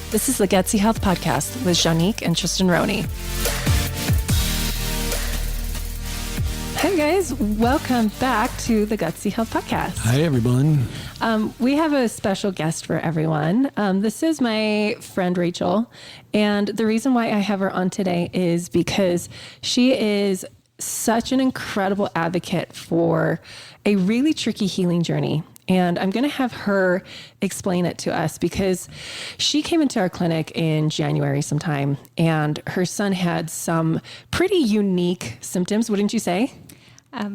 This is the Gutsy Health Podcast with Janique and Tristan Roney. Hey guys, welcome back to the Gutsy Health Podcast. Hi everyone. We have a special guest for everyone. This is my friend Rachel, and the reason why I have her on today is because she is such an incredible advocate for a really tricky healing journey. And I'm going to have her explain it to us because she came into our clinic in January sometime, and her son had some pretty unique symptoms, wouldn't you say?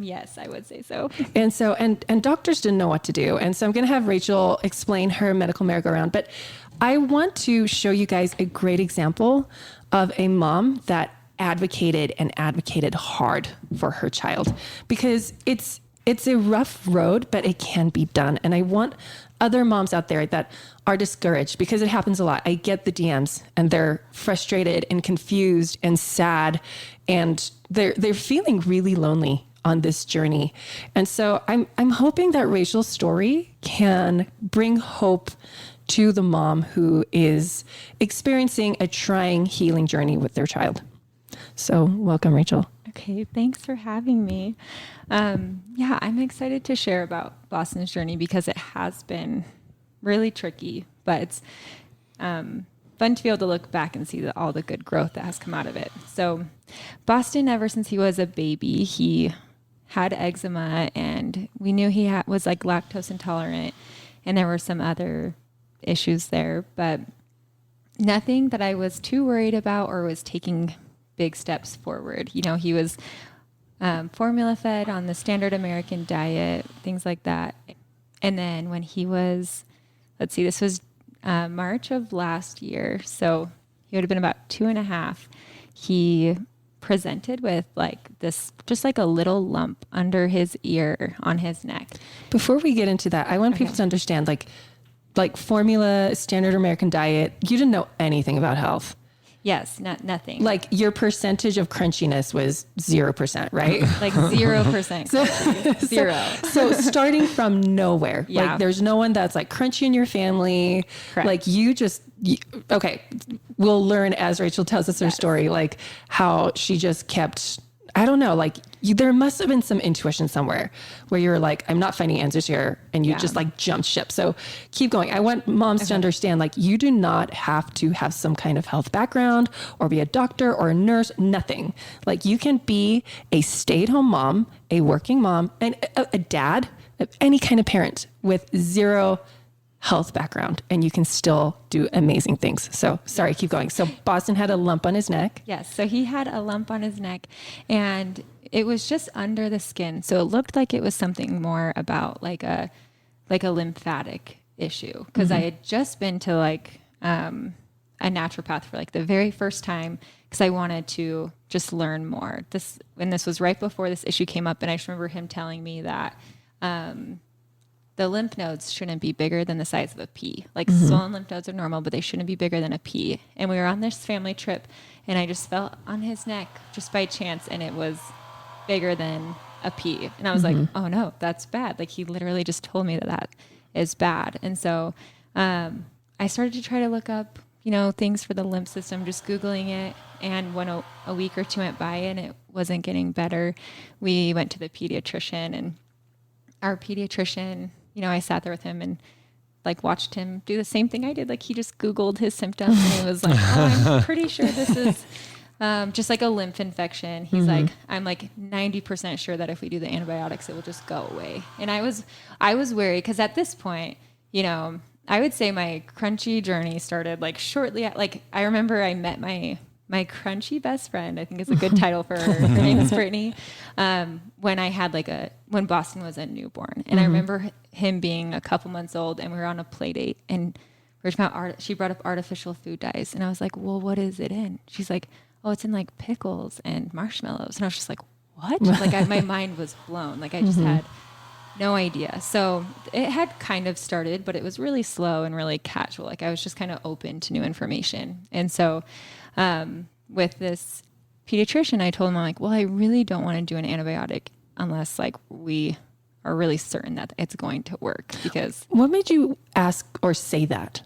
Yes, I would say so. And doctors didn't know what to do. And so I'm going to have Rachel explain her medical merry-go-round. But I want to show you guys a great example of a mom that advocated hard for her child, because it's a rough road, but it can be done. And I want other moms out there that are discouraged, because it happens a lot. I get the DMs and they're frustrated and confused and sad, and they're feeling really lonely on this journey. And so I'm hoping that Rachel's story can bring hope to the mom who is experiencing a trying healing journey with their child. So welcome, Rachel. Okay, thanks for having me. Yeah, I'm excited to share about Boston's journey because it has been really tricky, but it's fun to be able to look back and see all the good growth that has come out of it. So Boston, ever since he was a baby, he had eczema, and we knew he was like lactose intolerant, and there were some other issues there, but nothing that I was too worried about or was taking big steps forward. You know, he was formula fed on the standard American diet, things like that. And then when he was, this was March of last year, so he would have been about 2.5. He presented with like this, just like a little lump under his ear on his neck. Before we get into that, I want people to understand, like formula, standard American diet, you didn't know anything about health. Yes, nothing. Like your percentage of crunchiness was 0%, right? Like 0%. Zero. So starting from nowhere, like there's no one that's like crunchy in your family. Correct. Like okay. We'll learn as Rachel tells us her story, like how she just kept, I don't know, like there must have been some intuition somewhere where you're like, I'm not finding answers here. And you just like jumped ship. So keep going. I want moms to understand, like, you do not have to have some kind of health background or be a doctor or a nurse, nothing. Like you can be a stay-at-home mom, a working mom, and a dad, any kind of parent with zero health background, and you can still do amazing things. So sorry, keep going. So Boston had a lump on his neck. Yes. So he had a lump on his neck, and it was just under the skin. So it looked like it was something more about like a lymphatic issue. Cause I had just been to like, a naturopath for like the very first time, cause I wanted to just learn more. This was right before this issue came up. And I just remember him telling me that, the lymph nodes shouldn't be bigger than the size of a pea. Like swollen lymph nodes are normal, but they shouldn't be bigger than a pea. And we were on this family trip, and I just felt on his neck just by chance, and it was bigger than a pea. And I was like, oh no, that's bad. Like he literally just told me that is bad. And so I started to try to look up, things for the lymph system, just Googling it. And when a week or two went by and it wasn't getting better, we went to the pediatrician, and our pediatrician, I sat there with him and like watched him do the same thing I did. Like he just Googled his symptoms, and he was like, oh, I'm pretty sure this is just like a lymph infection. He's like, I'm like 90% sure that if we do the antibiotics, it will just go away. And I was worried, because at this point, I would say my crunchy journey started like shortly like I remember I met my crunchy best friend, I think is a good title for her. Her name is Brittany. When Boston was a newborn. And I remember him being a couple months old, and we were on a play date, and we were talking about she brought up artificial food dyes. And I was like, well, what is it in? She's like, oh, it's in like pickles and marshmallows. And I was just like, what? Like my mind was blown. Like I just had no idea. So it had kind of started, but it was really slow and really casual. Like I was just kind of open to new information. And so, with this pediatrician, I told him, I'm like, well, I really don't want to do an antibiotic unless like we are really certain that it's going to work. Because what made you ask or say that?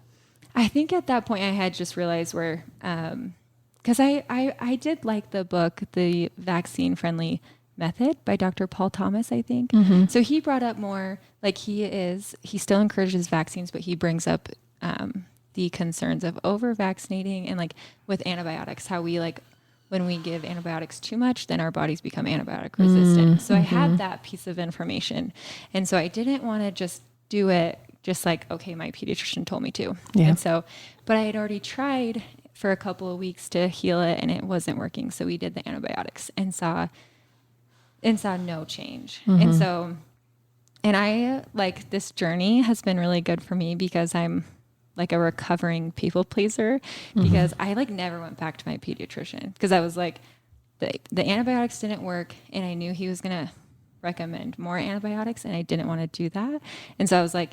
I think at that point I had just realized where, because I did like the book, The Vaccine Friendly Method by Dr. Paul Thomas, I think. So he brought up more like he still encourages vaccines, but he brings up the concerns of over vaccinating and like with antibiotics, how we like when we give antibiotics too much, then our bodies become antibiotic resistant. So I had that piece of information. And so I didn't want to just do it just like, okay, my pediatrician told me to. Yeah. And so, but I had already tried for a couple of weeks to heal it and it wasn't working. So we did the antibiotics and saw no change. And so, and I like this journey has been really good for me because I'm like a recovering people pleaser because I like never went back to my pediatrician because I was like, the antibiotics didn't work and I knew he was going to recommend more antibiotics and I didn't want to do that. And so I was like,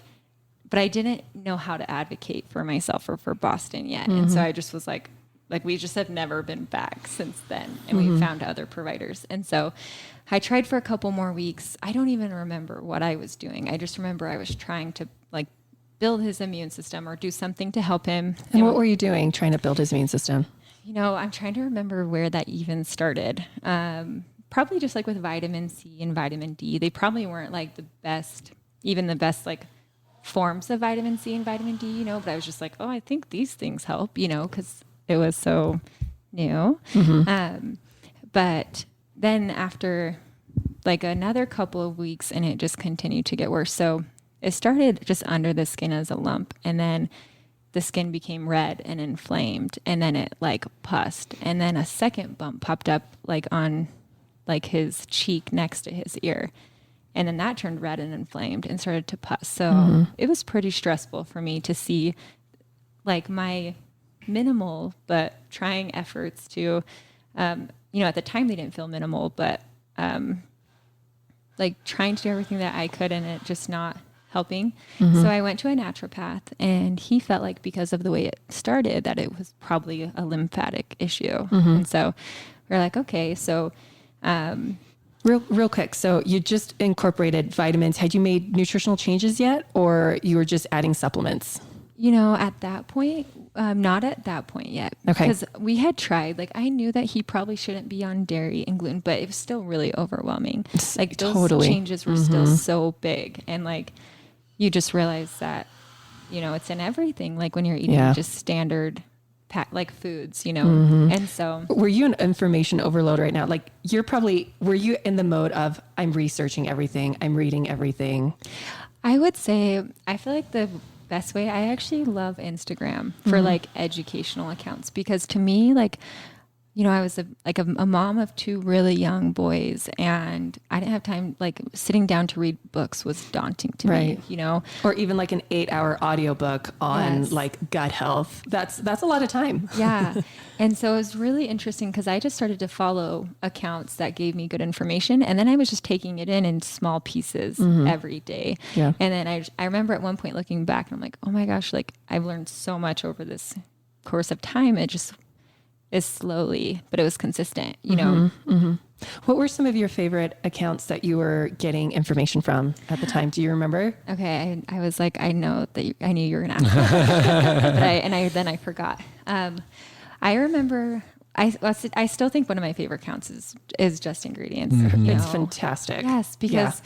but I didn't know how to advocate for myself or for Boston yet. And so I just was like we just have never been back since then. And we found other providers. And so I tried for a couple more weeks. I don't even remember what I was doing. I just remember I was trying to like build his immune system or do something to help him. And what were you doing trying to build his immune system? You know, I'm trying to remember where that even started. Probably just like with vitamin C and vitamin D. They probably weren't like the best like forms of vitamin C and vitamin D, you know, but I was just like, oh, I think these things help, you know, because it was so new. But then after like another couple of weeks and it just continued to get worse. So it started just under the skin as a lump and then the skin became red and inflamed and then it like pussed and then a second bump popped up like on like his cheek next to his ear. And then that turned red and inflamed and started to pus. So it was pretty stressful for me to see like my minimal, but trying efforts to, you know, at the time they didn't feel minimal, but like trying to do everything that I could and it just not helping. So I went to a naturopath and he felt like because of the way it started that it was probably a lymphatic issue. And so we're like, okay, so, Real quick. So you just incorporated vitamins. Had you made nutritional changes yet, or you were just adding supplements? You know, at that point, not at that point yet. Okay. Because we had tried, like I knew that he probably shouldn't be on dairy and gluten, but it was still really overwhelming. Like those changes were still so big. And like, you just realize that, you know, it's in everything. Like when you're eating just standard like foods, you know? And so were you an information overload right now? Like were you in the mode of I'm researching everything, I'm reading everything? I would say, I feel like the best way, I actually love Instagram for like educational accounts because to me, like, you know, I was a mom of two really young boys and I didn't have time, like sitting down to read books was daunting to me, you know, or even like an 8-hour audiobook on like gut health. That's a lot of time. Yeah. And so it was really interesting because I just started to follow accounts that gave me good information. And then I was just taking it in small pieces every day. Yeah. And then I remember at one point looking back and I'm like, oh my gosh, like I've learned so much over this course of time. It just is slowly, but it was consistent, you know? What were some of your favorite accounts that you were getting information from at the time? Do you remember? Okay. I was like, I know that I knew you were going to ask that. Then I forgot. I remember, I still think one of my favorite accounts is Just Ingredients. It's fantastic. Yes. Because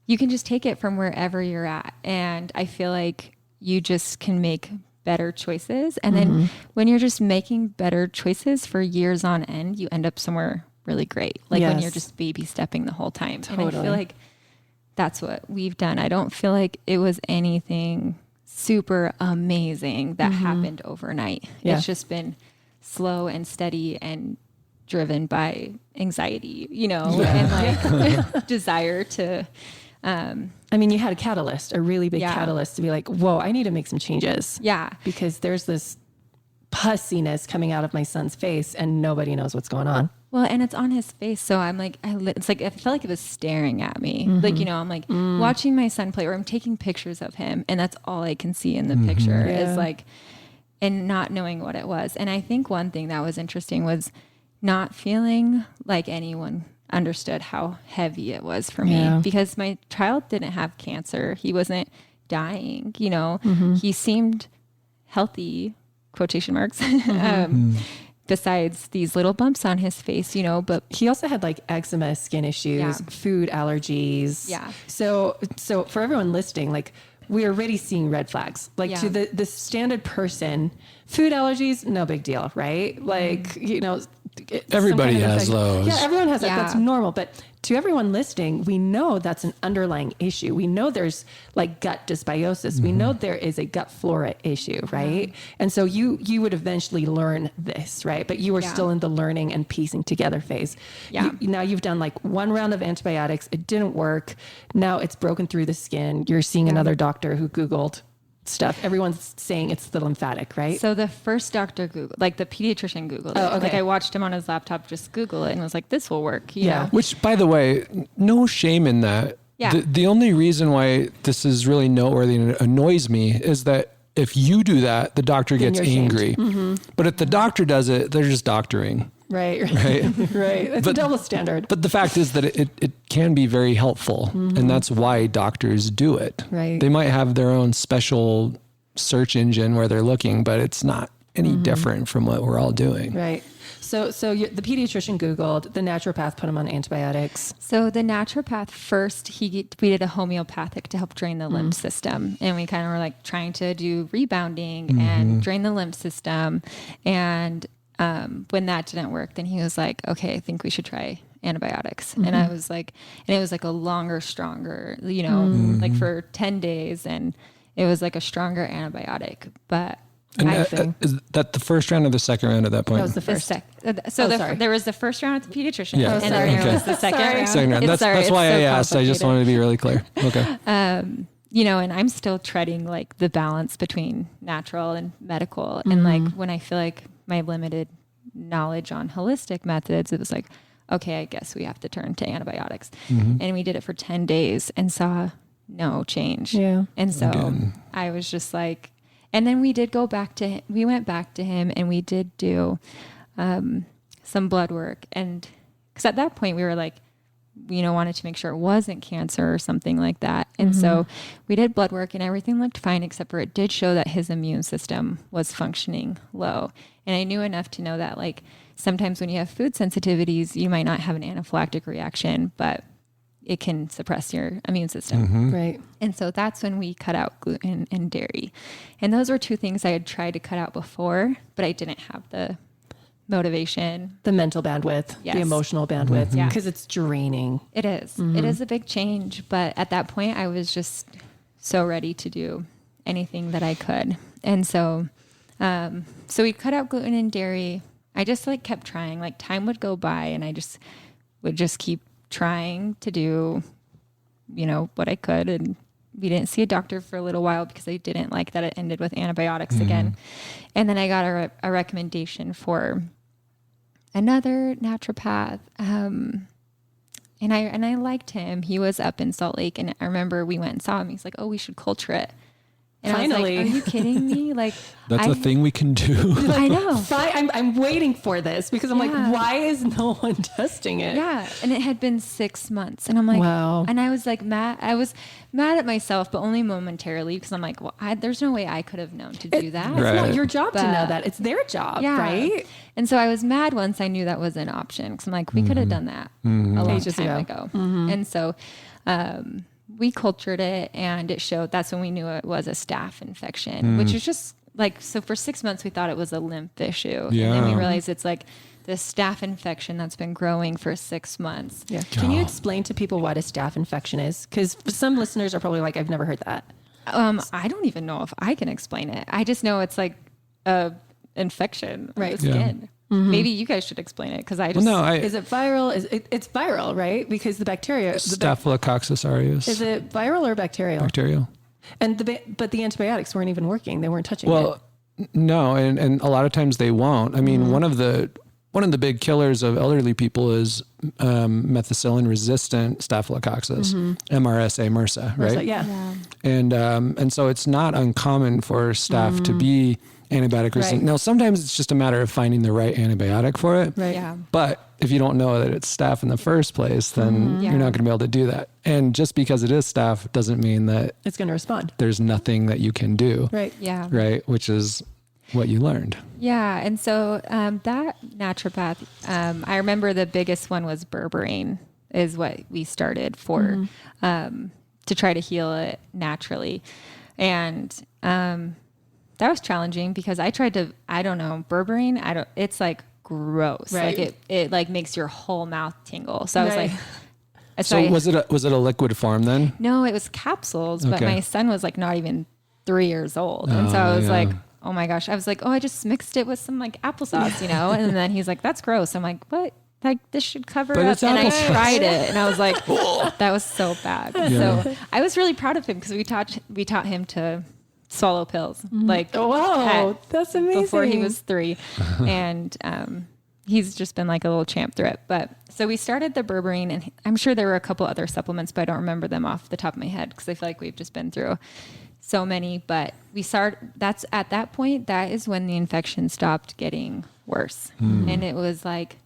you can just take it from wherever you're at. And I feel like you just can make better choices. And then when you're just making better choices for years on end, you end up somewhere really great. Like when you're just baby stepping the whole time. Totally. And I feel like that's what we've done. I don't feel like it was anything super amazing that happened overnight. It's just been slow and steady and driven by anxiety, you know, and like desire to, I mean, you had a catalyst, a really big catalyst to be like, whoa, I need to make some changes. Yeah. Because there's this pussiness coming out of my son's face and nobody knows what's going on. Well, and it's on his face. So I'm like, it's like, I felt like it was staring at me. Like, you know, I'm like watching my son play or I'm taking pictures of him and that's all I can see in the picture is like, and not knowing what it was. And I think one thing that was interesting was not feeling like anyone understood how heavy it was for me because my child didn't have cancer. He wasn't dying, you know, he seemed healthy quotation marks, besides these little bumps on his face, you know, but he also had like eczema, skin issues, food allergies. Yeah. So for everyone listening, like we're already seeing red flags, like to the standard person, food allergies, no big deal, right? Like, you know, everybody has those. Yeah, everyone has that. That's normal. But to everyone listening, we know that's an underlying issue. We know there's like gut dysbiosis. We know there is a gut flora issue, right? And so you would eventually learn this, right? But you were still in the learning and piecing together phase. Yeah. Now you've done like one round of antibiotics. It didn't work. Now it's broken through the skin. You're seeing another doctor who Googled stuff. Everyone's saying it's the lymphatic, right? So the first doctor Googled, like the pediatrician Googled it. okay. Like I watched him on his laptop just Google it and was like, this will work. You know? Which, by the way, no shame in that. Yeah. The only reason why this is really noteworthy and it annoys me is that if you do that, the doctor gets angry. But if the doctor does it, they're just doctoring. Right. Right. It's a double standard. But the fact is that it can be very helpful. And that's why doctors do it. Right. They might have their own special search engine where they're looking, but it's not any different from what we're all doing. Right. So the pediatrician Googled, the naturopath put him on antibiotics. So the naturopath first, we did a homeopathic to help drain the lymph system. And we kind of were like trying to do rebounding and drain the lymph system. And when that didn't work, then he was like, okay, I think we should try antibiotics. And I was like, and it was like a longer, stronger, you know, like for 10 days. And it was like a stronger antibiotic. But And is that the first round or the second round at that point? That was the first. There was the first round with the pediatrician. Yeah. And then there was the second round. Second round. That's why I asked. I just wanted to be really clear. Okay. You know, and I'm still treading like the balance between natural and medical. And like when I feel like my limited knowledge on holistic methods, it was like, okay, I guess we have to turn to antibiotics. And we did it for 10 days and saw no change. Yeah. And so I was just like, and then we went back to him and we did do some blood work. And because at that point we were like, you know, wanted to make sure it wasn't cancer or something like that. And so we did blood work and everything looked fine, except for it did show that his immune system was functioning low. And I knew enough to know that like sometimes when you have food sensitivities, you might not have an anaphylactic reaction, but it can suppress your immune system. Right. And so that's when we cut out gluten and dairy. And those were two things I had tried to cut out before, but I didn't have the motivation. The mental bandwidth, Yes. the emotional bandwidth, Yeah. because it's draining. It is. It is a big change. But at that point, I was just so ready to do anything that I could. And so, so we cut out gluten and dairy. I just like kept trying. Like time would go by and I just would just keep trying to do, you know, what I could. And we didn't see a doctor for a little while because I didn't like that it ended with antibiotics again. And then I got a recommendation for another naturopath. And I liked him. He was up in Salt Lake and I remember we went and saw him. He's like, oh, we should culture it. And Finally. I was like, are you kidding me? Like That's a thing we can do. I know. I'm waiting for this because I'm like, why is no one testing it? Yeah. And it had been 6 months. And I'm like, Wow. And I was like mad. I was mad at myself, but only momentarily because I'm like, well, there's no way I could have known to do that. It's Right. not your job to But- know that. It's their job, right? And so I was mad once I knew that was an option because I'm like, we could have done that a long Ages time ago. ago. And so we cultured it and it showed, that's when we knew it was a staph infection, which is just like, so for 6 months we thought it was a lymph issue. And then we Yeah. realized it's like this staph infection that's been growing for 6 months. Yeah. Can you explain to people what a staph infection is? Because some listeners are probably like, I've never heard that. I don't even know if I can explain it. I just know it's like a infection of the skin. Maybe you guys should explain it because I just Is it viral? It's viral, right? Because the bacteria. Staphylococcus aureus. Is it viral or bacterial? Bacterial. And but the antibiotics weren't even working. They weren't touching it. Well, no, and a lot of times they won't. I mean, one of the big killers of elderly people is methicillin resistant staphylococcus, MRSA, MRSA, right? Yeah. And so it's not uncommon for staph to be antibiotic resistant. Right. Now, sometimes it's just a matter of finding the right antibiotic for it. Right. Yeah. But if you don't know that it's staph in the first place, then you're not going to be able to do that. And just because it is staph doesn't mean that it's going to respond. There's nothing that you can do. Right. Yeah. Right. Which is what you learned. Yeah. And so that naturopath, I remember the biggest one was berberine is what we started for, to try to heal it naturally. And that was challenging because I tried to, I don't know, berberine, it's like gross. Right. Like it like makes your whole mouth tingle. So I was like, so was it a liquid form then? No, it was capsules, but my son was like not even 3 years old. And so Oh, I was yeah. like, oh my gosh. I was like, oh, I just mixed it with some like applesauce, you know? And then he's like, that's gross. I'm like, what? Like this should cover But up. it's And I applesauce. tried it and I was like, that was so bad. Yeah. So I was really proud of him because we taught him to swallow pills. Like, Wow, that's amazing. before he was 3. And he's just been like a little champ through it. But so we started the berberine, and I'm sure there were a couple other supplements, but I don't remember them off the top of my head because I feel like we've just been through so many. But that's at that point, that is when the infection stopped getting worse. And it was like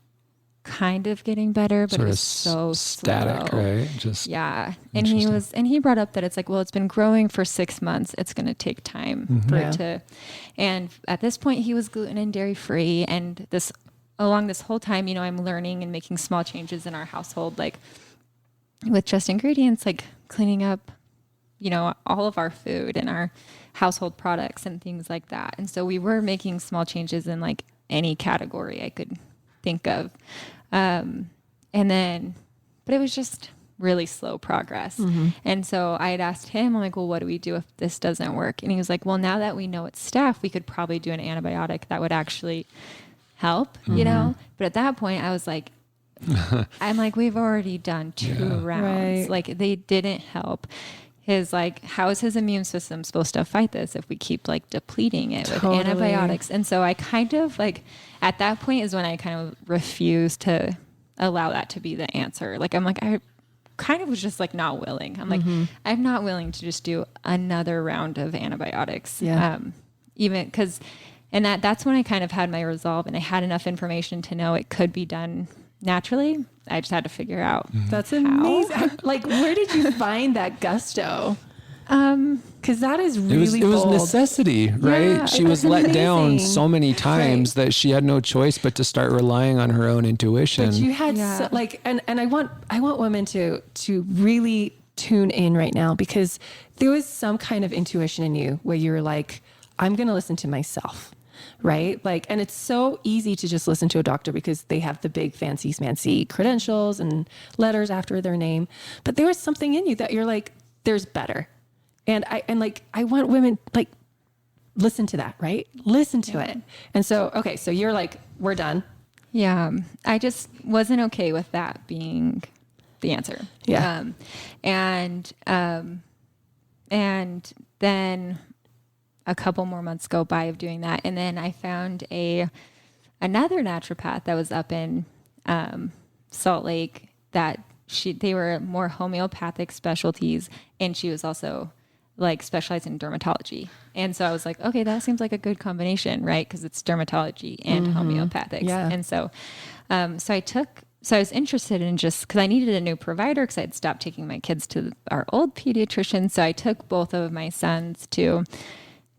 kind of getting better, but Sort it of was so static, slow. right? Just Yeah. And he brought up that it's like, well, it's been growing for 6 months. It's going to take time for it to, and at this point he was gluten and dairy free. And along this whole time, you know, I'm learning and making small changes in our household, like with just ingredients, like cleaning up, you know, all of our food and our household products and things like that. And so we were making small changes in like any category I could think of. But it was just really slow progress. And so I had asked him, I'm like, well, what do we do if this doesn't work? And he was like, well, now that we know it's staph, we could probably do an antibiotic that would actually help, you know? But at that point I was like, I'm like, we've already done 2 rounds. Right. Like they didn't help. His like, how is his immune system supposed to fight this if we keep like depleting it with antibiotics? And so I kind of like, at that point is when I kind of refused to allow that to be the answer. Like, I'm like, I kind of was just like not willing. I'm like, I'm not willing to just do another round of antibiotics. Yeah. Even because, and that's when I kind of had my resolve and I had enough information to know it could be done naturally. I just had to figure out. That's amazing. Like, where did you find that gusto? Because that is really it was bold. necessity, right? Yeah, She was that's let down amazing. so many times that she had no choice but to start relying on her own intuition. But you had Yeah. and I want women to really tune in right now, because there was some kind of intuition in you where you were like, I'm going to listen to myself. Right? Like, and it's so easy to just listen to a doctor because they have the big fancy credentials and letters after their name. But there was something in you that you're like, there's better. And I want women, like, listen to that, right? Listen to it. And so, okay, so you're like, we're done. Yeah. I just wasn't okay with that being the answer. Yeah. And then a couple more months go by of doing that. And then I found another naturopath that was up in Salt Lake that they were more homeopathic specialties. And she was also like specialized in dermatology. And so I was like, okay, that seems like a good combination, right? Because it's dermatology and homeopathics. Yeah. And so, so I was interested in just because I needed a new provider because I had stopped taking my kids to our old pediatrician. So I took both of my sons to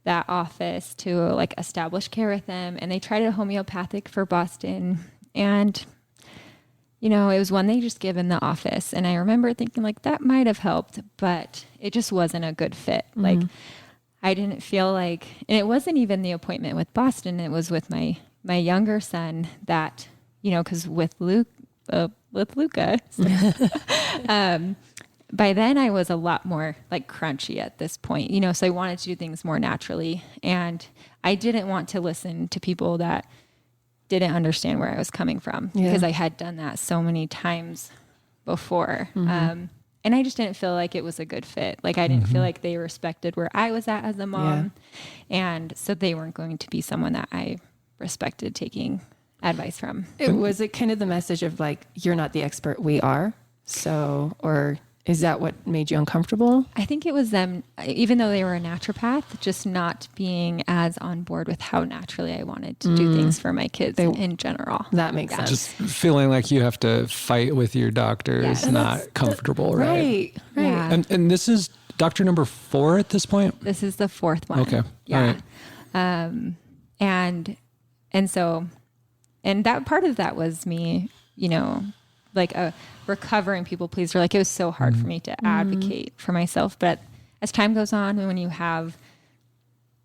that office to like establish care with them. And they tried a homeopathic for Boston. And, you know, it was one they just give in the office. And I remember thinking like that might have helped, but it just wasn't a good fit. Like I didn't feel like, and it wasn't even the appointment with Boston. It was with my younger son that, you know, cause with Luca, by then I was a lot more like crunchy at this point, you know, so I wanted to do things more naturally. And I didn't want to listen to people that didn't understand where I was coming from because I had done that so many times before. And I just didn't feel like it was a good fit. Like I didn't feel like they respected where I was at as a mom. And so they weren't going to be someone that I respected taking advice from. Was it kind of the message of like, you're not the expert, we are? So, or Is that what made you uncomfortable? I think it was them, even though they were a naturopath, just not being as on board with how naturally I wanted to do things for my kids in general. That makes sense. Just feeling like you have to fight with your doctor is not comfortable, right? Right. Yeah. And this is doctor number 4 at this point? This is the 4th one. Okay. Yeah. All right. And so, and that part of that was me, you know, like a recovering people pleaser. Like it was so hard for me to advocate for myself. But as time goes on, when you have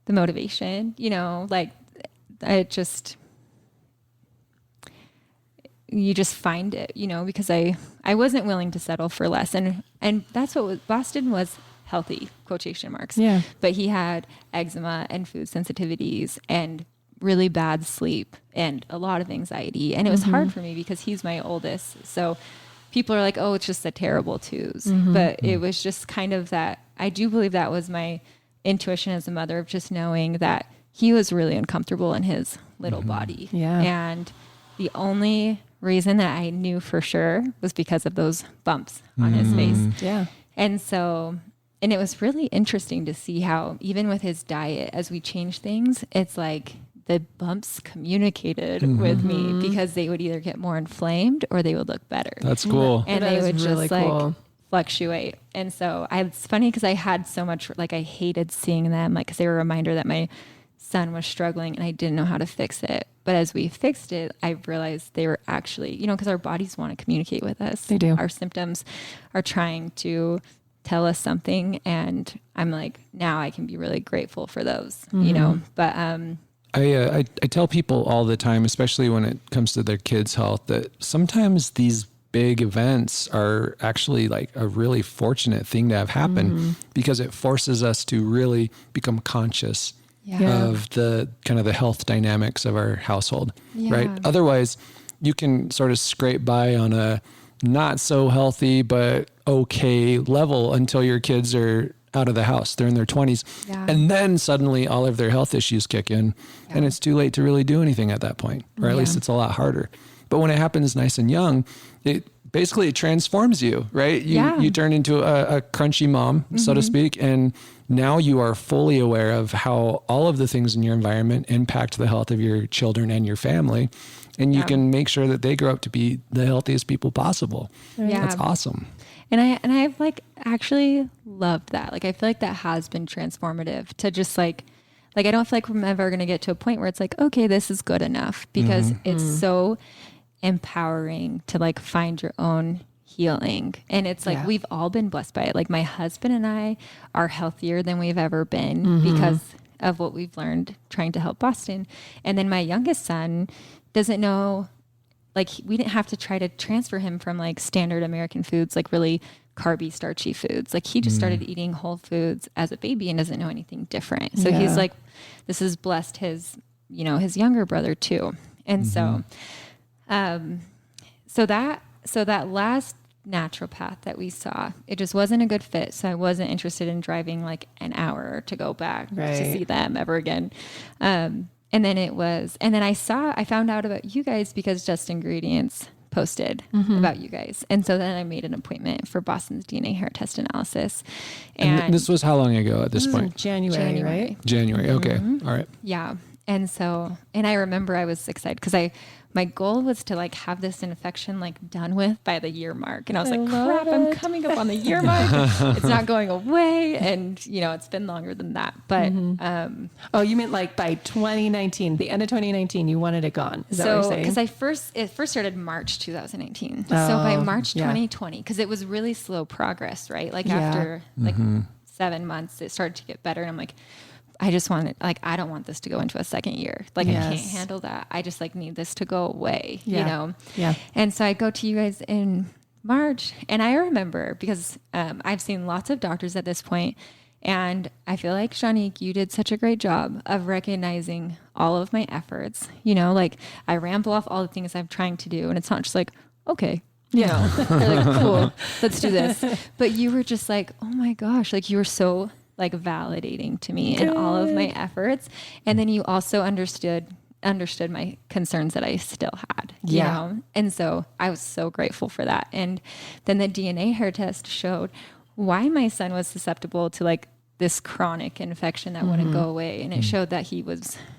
the motivation, you know, like it just, you just find it, you know, because I wasn't willing to settle for less. And that's what was, Boston was healthy, quotation marks. Yeah. But he had eczema and food sensitivities and really bad sleep and a lot of anxiety. And it was hard for me because he's my oldest. So people are like, oh, it's just a terrible twos. But it was just kind of that. I do believe that was my intuition as a mother of just knowing that he was really uncomfortable in his little body. Yeah. And the only reason that I knew for sure was because of those bumps on his face. Yeah. And so, and it was really interesting to see how even with his diet, as we changed things, it's like the bumps communicated with me because they would either get more inflamed or they would look better. That's cool. And That they is would really just like cool. fluctuate. And so it's funny because I had so much, like I hated seeing them, like, cause they were a reminder that my son was struggling and I didn't know how to fix it. But as we fixed it, I realized they were actually, you know, cause our bodies want to communicate with us. They do. Our symptoms are trying to tell us something. And I'm like, now I can be really grateful for those, you know, but, I tell people all the time, especially when it comes to their kids' health, that sometimes these big events are actually like a really fortunate thing to have happen because it forces us to really become conscious of the kind of the health dynamics of our household, right? Otherwise, you can sort of scrape by on a not so healthy but okay level until your kids are out of the house. They're in their 20s. Yeah. And then suddenly all of their health issues kick in and it's too late to really do anything at that point, or at least it's a lot harder. But when it happens nice and young, it basically transforms you, right? You turn into a crunchy mom, so to speak. And now you are fully aware of how all of the things in your environment impact the health of your children and your family. And you can make sure that they grow up to be the healthiest people possible. Yeah. That's awesome. And I've like actually loved that. Like, I feel like that has been transformative to just like I don't feel like I'm ever going to get to a point where it's like, okay, this is good enough, because it's so empowering to like find your own healing. And it's like, we've all been blessed by it. Like my husband and I are healthier than we've ever been because of what we've learned trying to help Boston. And then my youngest son doesn't know, like we didn't have to try to transfer him from like standard American foods, like really carby, starchy foods. Like he just started eating whole foods as a baby and doesn't know anything different. So he's like, this has blessed his, you know, his younger brother too. And so that last naturopath that we saw, it just wasn't a good fit. So I wasn't interested in driving like an hour to go back to see them ever again. And then I found out about you guys because Just Ingredients posted about you guys. And so then I made an appointment for Boston's DNA hair test analysis. And this was how long ago at this point? January, right? January. Okay. All right. Yeah. And so, and I remember I was excited because my goal was to like have this infection like done with by the year mark. And I was like, crap, I'm coming up on the year mark. It's not going away. And you know, it's been longer than that, but, Oh, you meant like by 2019, the end of 2019, you wanted it gone. Is that what you're saying? Because it first started March 2019. So by March 2020, because it was really slow progress, right? Like after like 7 months, it started to get better. And I'm like, I just want it, like, I don't want this to go into a second year. Like, I can't handle that. I just like need this to go away, you know? Yeah. And so I go to you guys in March, and I remember because I've seen lots of doctors at this point, and I feel like, Shanique, you did such a great job of recognizing all of my efforts. You know, like I ramble off all the things I'm trying to do, and it's not just like, okay, you know, they're like, cool, let's do this. But you were just like, oh my gosh, like you were so like validating to me in all of my efforts. And then you also understood understood my concerns that I still had, you know? And so I was so grateful for that. And then the DNA hair test showed why my son was susceptible to like this chronic infection that wouldn't go away. And it showed that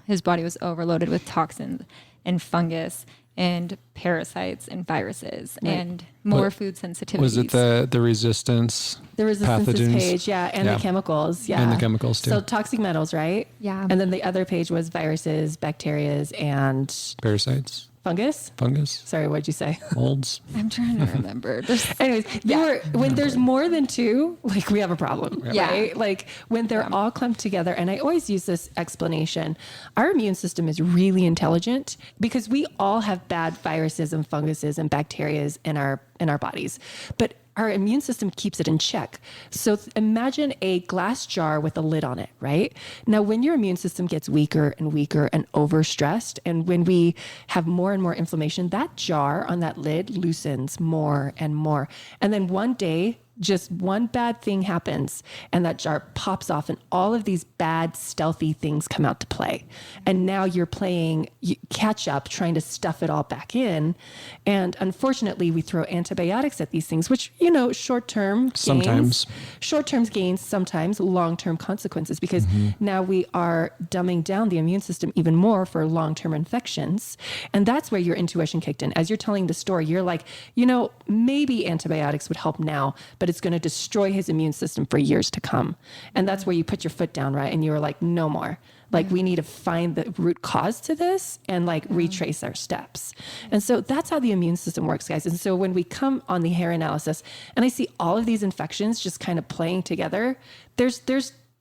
his body was overloaded with toxins and fungus and parasites and viruses and more food sensitivities. Was it the resistance? The resistance pathogens? Page, and the chemicals, and the chemicals too. So toxic metals, right? Yeah. And then the other page was viruses, bacterias, and Parasites, fungus. Sorry, what'd you say? molds. I'm trying to remember. Anyways, when there's more than two, like we have a problem, right? Like when they're all clumped together, and I always use this explanation. Our immune system is really intelligent because we all have bad viruses and funguses and bacterias in our bodies, but our immune system keeps it in check. So imagine a glass jar with a lid on it, right? Now, when your immune system gets weaker and weaker and overstressed, and when we have more and more inflammation, that jar on that lid loosens more and more. And then one day, just one bad thing happens and that jar pops off and all of these bad stealthy things come out to play. And now you're playing catch up, trying to stuff it all back in. And unfortunately we throw antibiotics at these things, which, short-term gains, sometimes long-term consequences, because now we are dumbing down the immune system even more for long-term infections. And that's where your intuition kicked in. As you're telling the story, you're like, maybe antibiotics would help now, but it's going to destroy his immune system for years to come. And that's where you put your foot down, right? And you were like, no more. Like, we need to find the root cause to this and retrace our steps. And so that's how the immune system works, guys. And so when we come on the hair analysis and I see all of these infections just kind of playing together, there's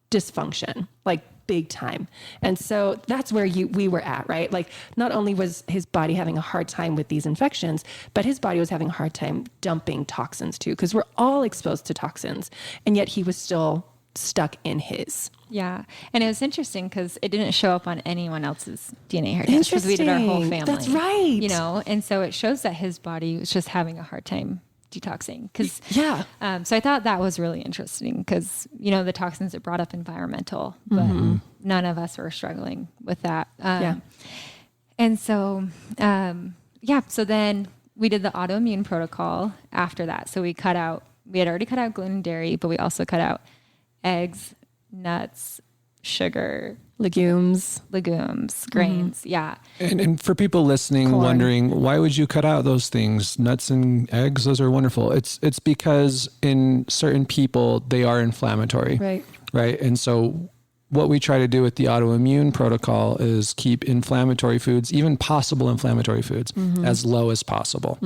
dysfunction, like big time. And so that's where we were at, right? Like, not only was his body having a hard time with these infections, but his body was having a hard time dumping toxins too, because we're all exposed to toxins. And yet he was still stuck in his. Yeah. And it was interesting because it didn't show up on anyone else's DNA hair test because we did our whole family. That's right. And so it shows that his body was just having a hard time detoxing. So I thought that was really interesting because, the toxins it brought up environmental, but none of us were struggling with that. And so, so then we did the autoimmune protocol after that. So we had already cut out gluten and dairy, but we also cut out eggs, nuts, sugar, legumes, grains. And for people listening, corn, wondering, why would you cut out those things? Nuts and eggs, those are wonderful. It's because in certain people, they are inflammatory. Right. And so what we try to do with the autoimmune protocol is keep inflammatory foods, even possible inflammatory foods, as low as possible.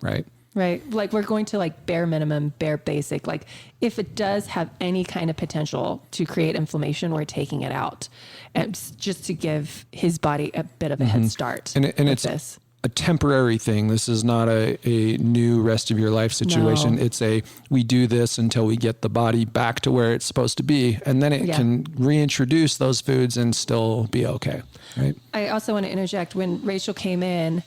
Right. Right. Like, we're going to bare minimum, bare basic. Like, if it does have any kind of potential to create inflammation, we're taking it out, and just to give his body a bit of a head start. And it's a temporary thing. This is not a new rest of your life situation. No. It's we do this until we get the body back to where it's supposed to be. And then it can reintroduce those foods and still be okay. Right. I also want to interject. When Rachel came in,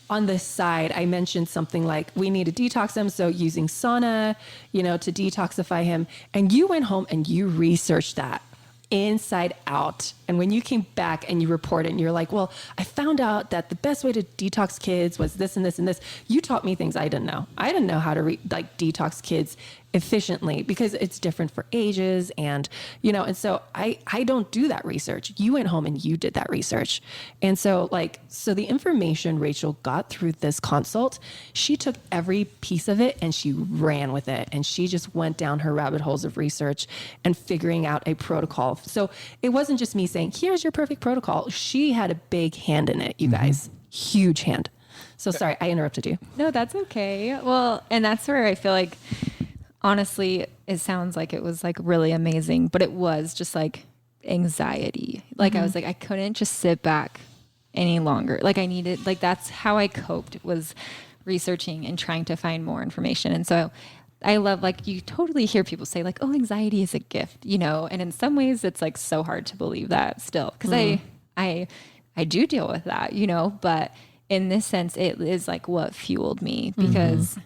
on this side, I mentioned something like, we need to detox him. So using sauna, to detoxify him. And you went home and you researched that inside out. And when you came back and you reported and you're like, well, I found out that the best way to detox kids was this and this and this. You taught me things I didn't know. I didn't know how to detox kids efficiently because it's different for ages. And, and so I don't do that research. You went home and you did that research. And so the information Rachel got through this consult, she took every piece of it and she ran with it. And she just went down her rabbit holes of research and figuring out a protocol. So it wasn't just me saying, here's your perfect protocol. She had a big hand in it, you guys, huge hand. So sorry, I interrupted you. No, that's okay. Well, and that's where I feel like, honestly, it sounds like it was really amazing, but it was just anxiety. I was I couldn't just sit back any longer. I needed, that's how I coped, was researching and trying to find more information. And so I love, you totally hear people say oh, anxiety is a gift, and in some ways it's so hard to believe that still. Cause I do deal with that, but in this sense, it is what fueled me because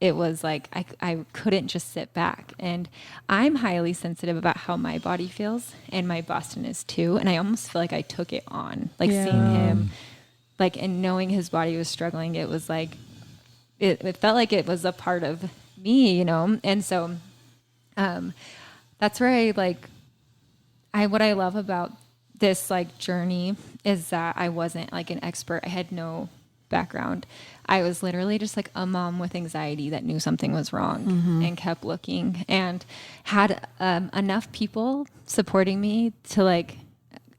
it was like, I couldn't just sit back. And I'm highly sensitive about how my body feels, and my Boston is too. And I almost feel like I took it on, like seeing him, like, and knowing his body was struggling. It was like, it felt like it was a part of me, you know? And so, that's where what I love about this like journey is that I wasn't like an expert. I had no background. I was literally just like a mom with anxiety that knew something was wrong and kept looking, and had enough people supporting me to like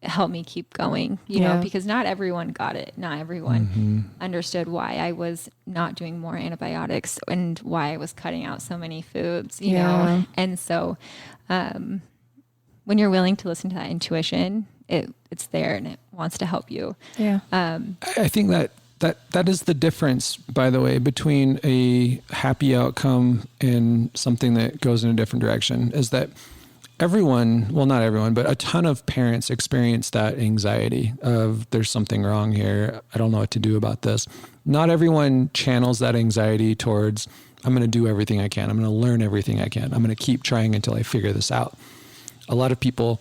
help me keep going, you know, because not everyone got it. Not everyone understood why I was not doing more antibiotics and why I was cutting out so many foods, you know? And so, when you're willing to listen to that intuition, it's there and it wants to help you. Yeah. I think that is the difference, by the way, between a happy outcome and something that goes in a different direction, is that everyone, well, not everyone, but a ton of parents experience that anxiety of there's something wrong here. I don't know what to do about this. Not everyone channels that anxiety towards, I'm going to do everything I can. I'm going to learn everything I can. I'm going to keep trying until I figure this out. A lot of people,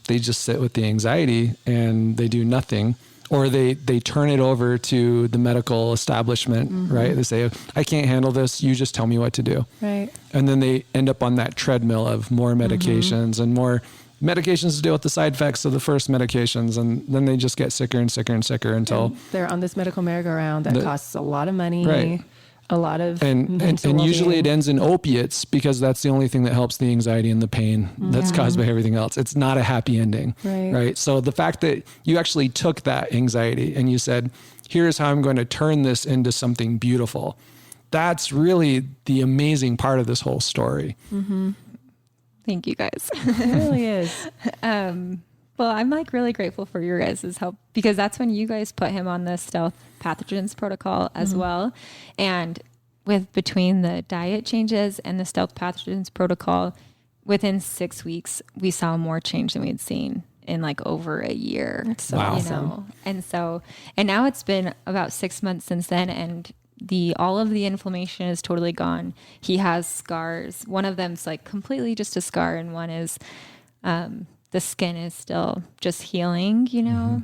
they just sit with the anxiety and they do nothing, or they turn it over to the medical establishment, right? They say, I can't handle this. You just tell me what to do. Right. And then they end up on that treadmill of more medications and more medications to deal with the side effects of the first medications. And then they just get sicker and sicker and sicker until they're on this medical merry-go-round that costs a lot of money. Right. A lot of and usually it ends in opiates, because that's the only thing that helps the anxiety and the pain that's caused by everything else. It's not a happy ending, right? So the fact that you actually took that anxiety and you said, here's how I'm going to turn this into something beautiful. That's really the amazing part of this whole story. Thank you guys. It really is. Well, I'm like really grateful for your guys' help, because that's when you guys put him on the stealth pathogens protocol as well. And between the diet changes and the stealth pathogens protocol, within 6 weeks, we saw more change than we had seen in like over a year. That's so awesome. And now it's been about 6 months since then, and all of the inflammation is totally gone. He has scars. One of them's like completely just a scar, and one is, the skin is still just healing, you know?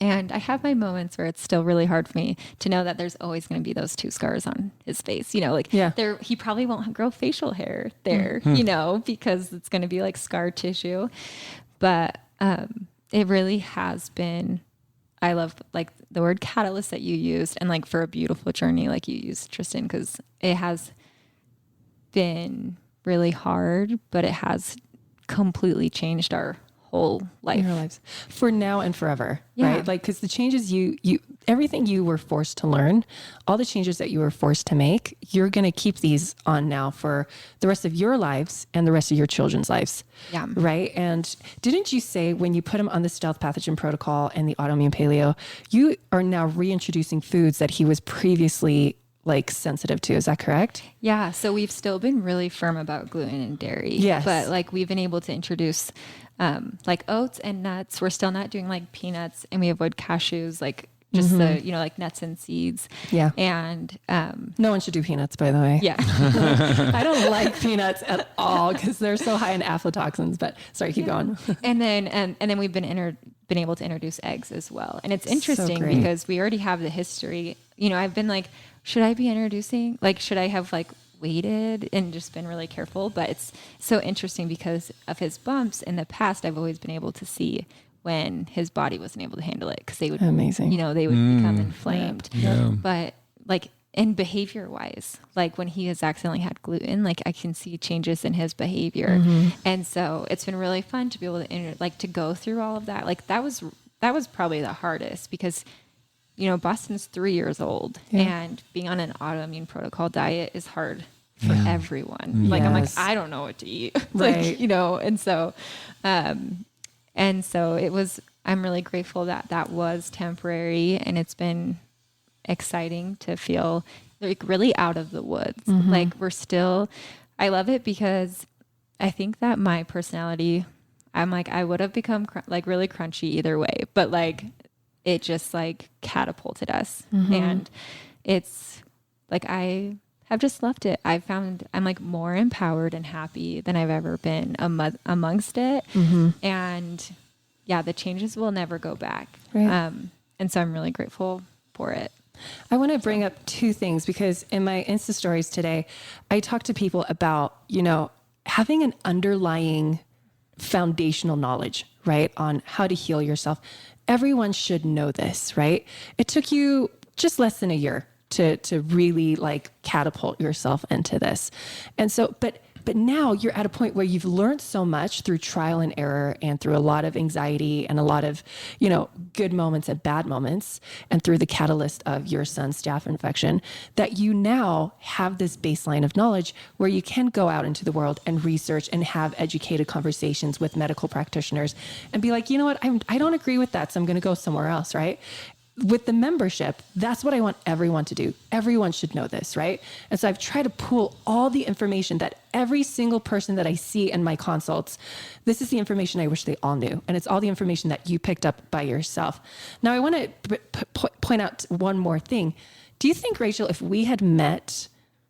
And I have my moments where it's still really hard for me to know that there's always going to be those 2 scars on his face, you know, like he probably won't grow facial hair there, you know, because it's going to be like scar tissue. But, it really has been, I love like the word catalyst that you used, and like for a beautiful journey, like you used, Tristan, because it has been really hard, but it has completely changed our whole life. Our lives for now and forever, right? Like, because the changes everything you were forced to learn, all the changes that you were forced to make, you're going to keep these on now for the rest of your lives and the rest of your children's lives. Yeah. Right. And didn't you say when you put him on the stealth pathogen protocol and the autoimmune paleo, you are now reintroducing foods that he was previously like sensitive to? Is that correct? Yeah. So we've still been really firm about gluten and dairy. Yes. But like we've been able to introduce like oats and nuts. We're still not doing like peanuts, and we avoid cashews, like just the, you know, like nuts and seeds. Yeah. And no one should do peanuts, by the way. Yeah. I don't like peanuts at all because they're so high in aflatoxins, but sorry, keep going. And then we've been able to introduce eggs as well. And it's interesting because we already have the history. You know, I've been like, should I be introducing, like, should I have like waited and just been really careful? But it's so interesting because of his bumps in the past, I've always been able to see when his body wasn't able to handle it, because they would, you know, they would become inflamed. Yeah. But like in behavior wise, like when he has accidentally had gluten, like I can see changes in his behavior. And so it's been really fun to be able to to go through all of that. Like that was probably the hardest, because you know, Boston's 3 years old, and being on an autoimmune protocol diet is hard for everyone. Like, I'm like, I don't know what to eat. Like, you know, and so it was, I'm really grateful that was temporary, and it's been exciting to feel like really out of the woods. Like I love it because I think that my personality, I'm like, I would have become like really crunchy either way, but like, it just like catapulted us. And it's like I have just loved it. I've found I'm like more empowered and happy than I've ever been amongst it. And yeah, the changes will never go back. Right. And so I'm really grateful for it. I want to bring up two things because in my Insta stories today, I talk to people about, having an underlying foundational knowledge, right, on how to heal yourself. Everyone should know this, right? It took you just less than a year to really like catapult yourself into this. And so, but now you're at a point where you've learned so much through trial and error and through a lot of anxiety and a lot of, good moments and bad moments, and through the catalyst of your son's staph infection, that you now have this baseline of knowledge where you can go out into the world and research and have educated conversations with medical practitioners and be like, you know what, I don't agree with that, so I'm going to go somewhere else, right? With the membership, that's what I want everyone to do. Everyone should know this, right? And so I've tried to pool all the information that every single person that I see in my consults, this is the information I wish they all knew. And it's all the information that you picked up by yourself. Now, I want to point out one more thing. Do you think, Rachel, if we had met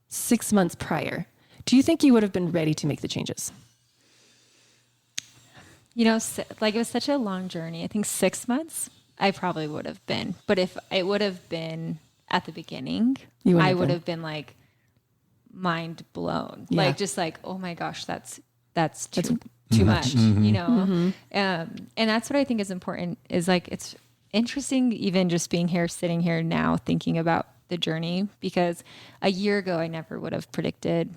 6 months prior, do you think you would have been ready to make the changes? Like it was such a long journey. I think 6 months. I probably would have been, but if it would have been at the beginning, I would have been like mind blown, like just like, oh my gosh, that's too much, And that's what I think is important is like, it's interesting, even just being here, sitting here now, thinking about the journey, because a year ago, I never would have predicted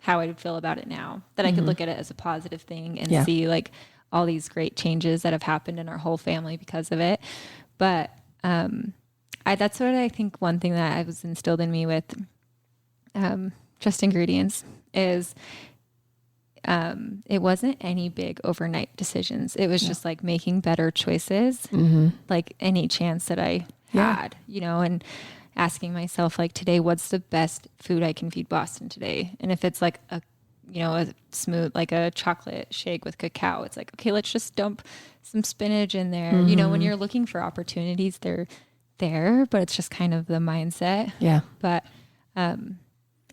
how I would feel about it now, that I could look at it as a positive thing and see like all these great changes that have happened in our whole family because of it. But that's what I think one thing that was instilled in me with Just Ingredients is it wasn't any big overnight decisions. It was just like making better choices, like any chance that I had, and asking myself like, today, what's the best food I can feed Boston today? And if it's like a smooth, like a chocolate shake with cacao, it's like, okay, let's just dump some spinach in there. When you're looking for opportunities, they're there, but it's just kind of the mindset. Yeah. But,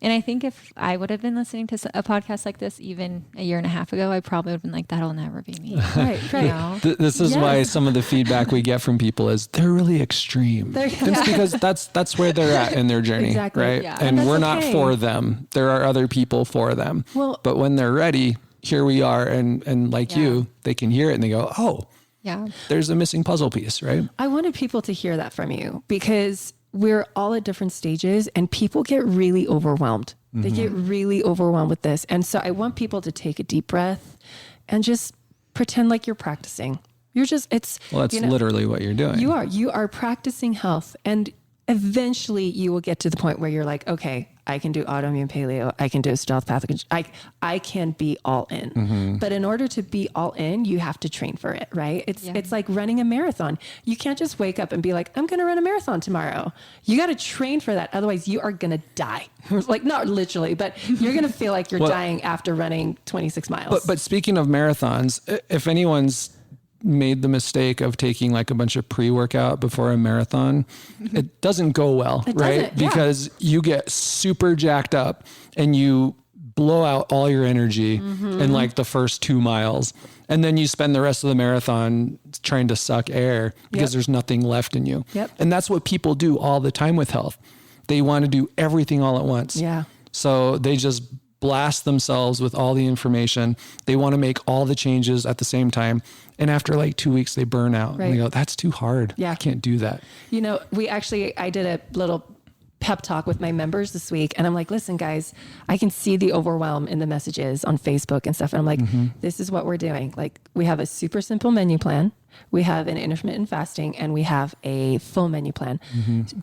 and I think if I would have been listening to a podcast like this even a year and a half ago, I probably would have been like, that'll never be me. Right. This is why some of the feedback we get from people is they're really extreme. It's because that's where they're at in their journey, exactly. Right? Yeah. And we're not for them. There are other people for them. Well, but when they're ready, here we are. And like you, they can hear it and they go, oh, yeah, there's a missing puzzle piece, right? I wanted people to hear that from you because we're all at different stages and people get really overwhelmed. They get really overwhelmed with this. And so I want people to take a deep breath and just pretend like you're practicing. That's literally what you're doing. You are practicing health, and eventually you will get to the point where you're like, okay, I can do autoimmune paleo. I can do stealth pathogens. I can be all in. But in order to be all in, you have to train for it, right? It's like running a marathon. You can't just wake up and be like, I'm going to run a marathon tomorrow. You got to train for that. Otherwise you are going to die. Like not literally, but you're going to feel like you're dying after running 26 miles. But speaking of marathons, if anyone's made the mistake of taking like a bunch of pre-workout before a marathon, it doesn't go well, right? Because you get super jacked up and you blow out all your energy in like the first 2 miles. And then you spend the rest of the marathon trying to suck air because there's nothing left in you. And that's what people do all the time with health. They want to do everything all at once. Yeah. So they just blast themselves with all the information. They want to make all the changes at the same time. And after like 2 weeks, they burn out. Right. And they go, that's too hard. Yeah. I can't do that. I did a little pep talk with my members this week. And I'm like, listen, guys, I can see the overwhelm in the messages on Facebook and stuff. And I'm like, this is what we're doing. Like we have a super simple menu plan. We have an intermittent fasting and we have a full menu plan.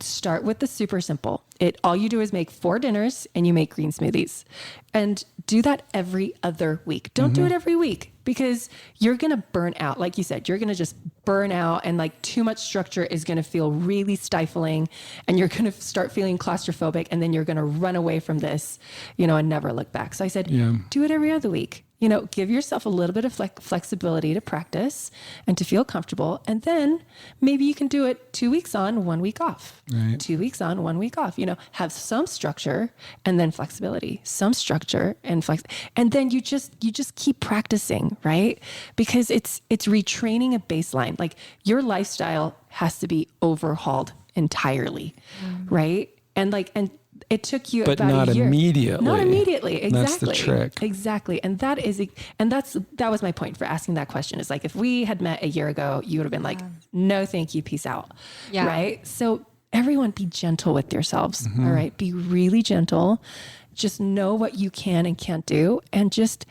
Start with the super simple. All you do is make 4 dinners and you make green smoothies and do that every other week. Don't do it every week because you're going to burn out. Like you said, you're going to just burn out and like too much structure is going to feel really stifling and you're going to start feeling claustrophobic and then you're going to run away from this, and never look back. So I said, do it every other week. give yourself a little bit of flexibility to practice and to feel comfortable. And then maybe you can do it 2 weeks on, 1 week off, Right. 2 weeks on, 1 week off, have some structure and then flexibility, some structure and and then you just keep practicing, right? Because it's retraining a baseline. Like your lifestyle has to be overhauled entirely. Right. And it took you but about not a year. immediately. Not immediately. Exactly. That's the trick. Exactly. And that was my point for asking that question. Is like, if we had met a year ago, you would have been like, no, thank you. Peace out. Yeah. Right. So everyone be gentle with yourselves. All right. Be really gentle. Just know what you can and can't do and just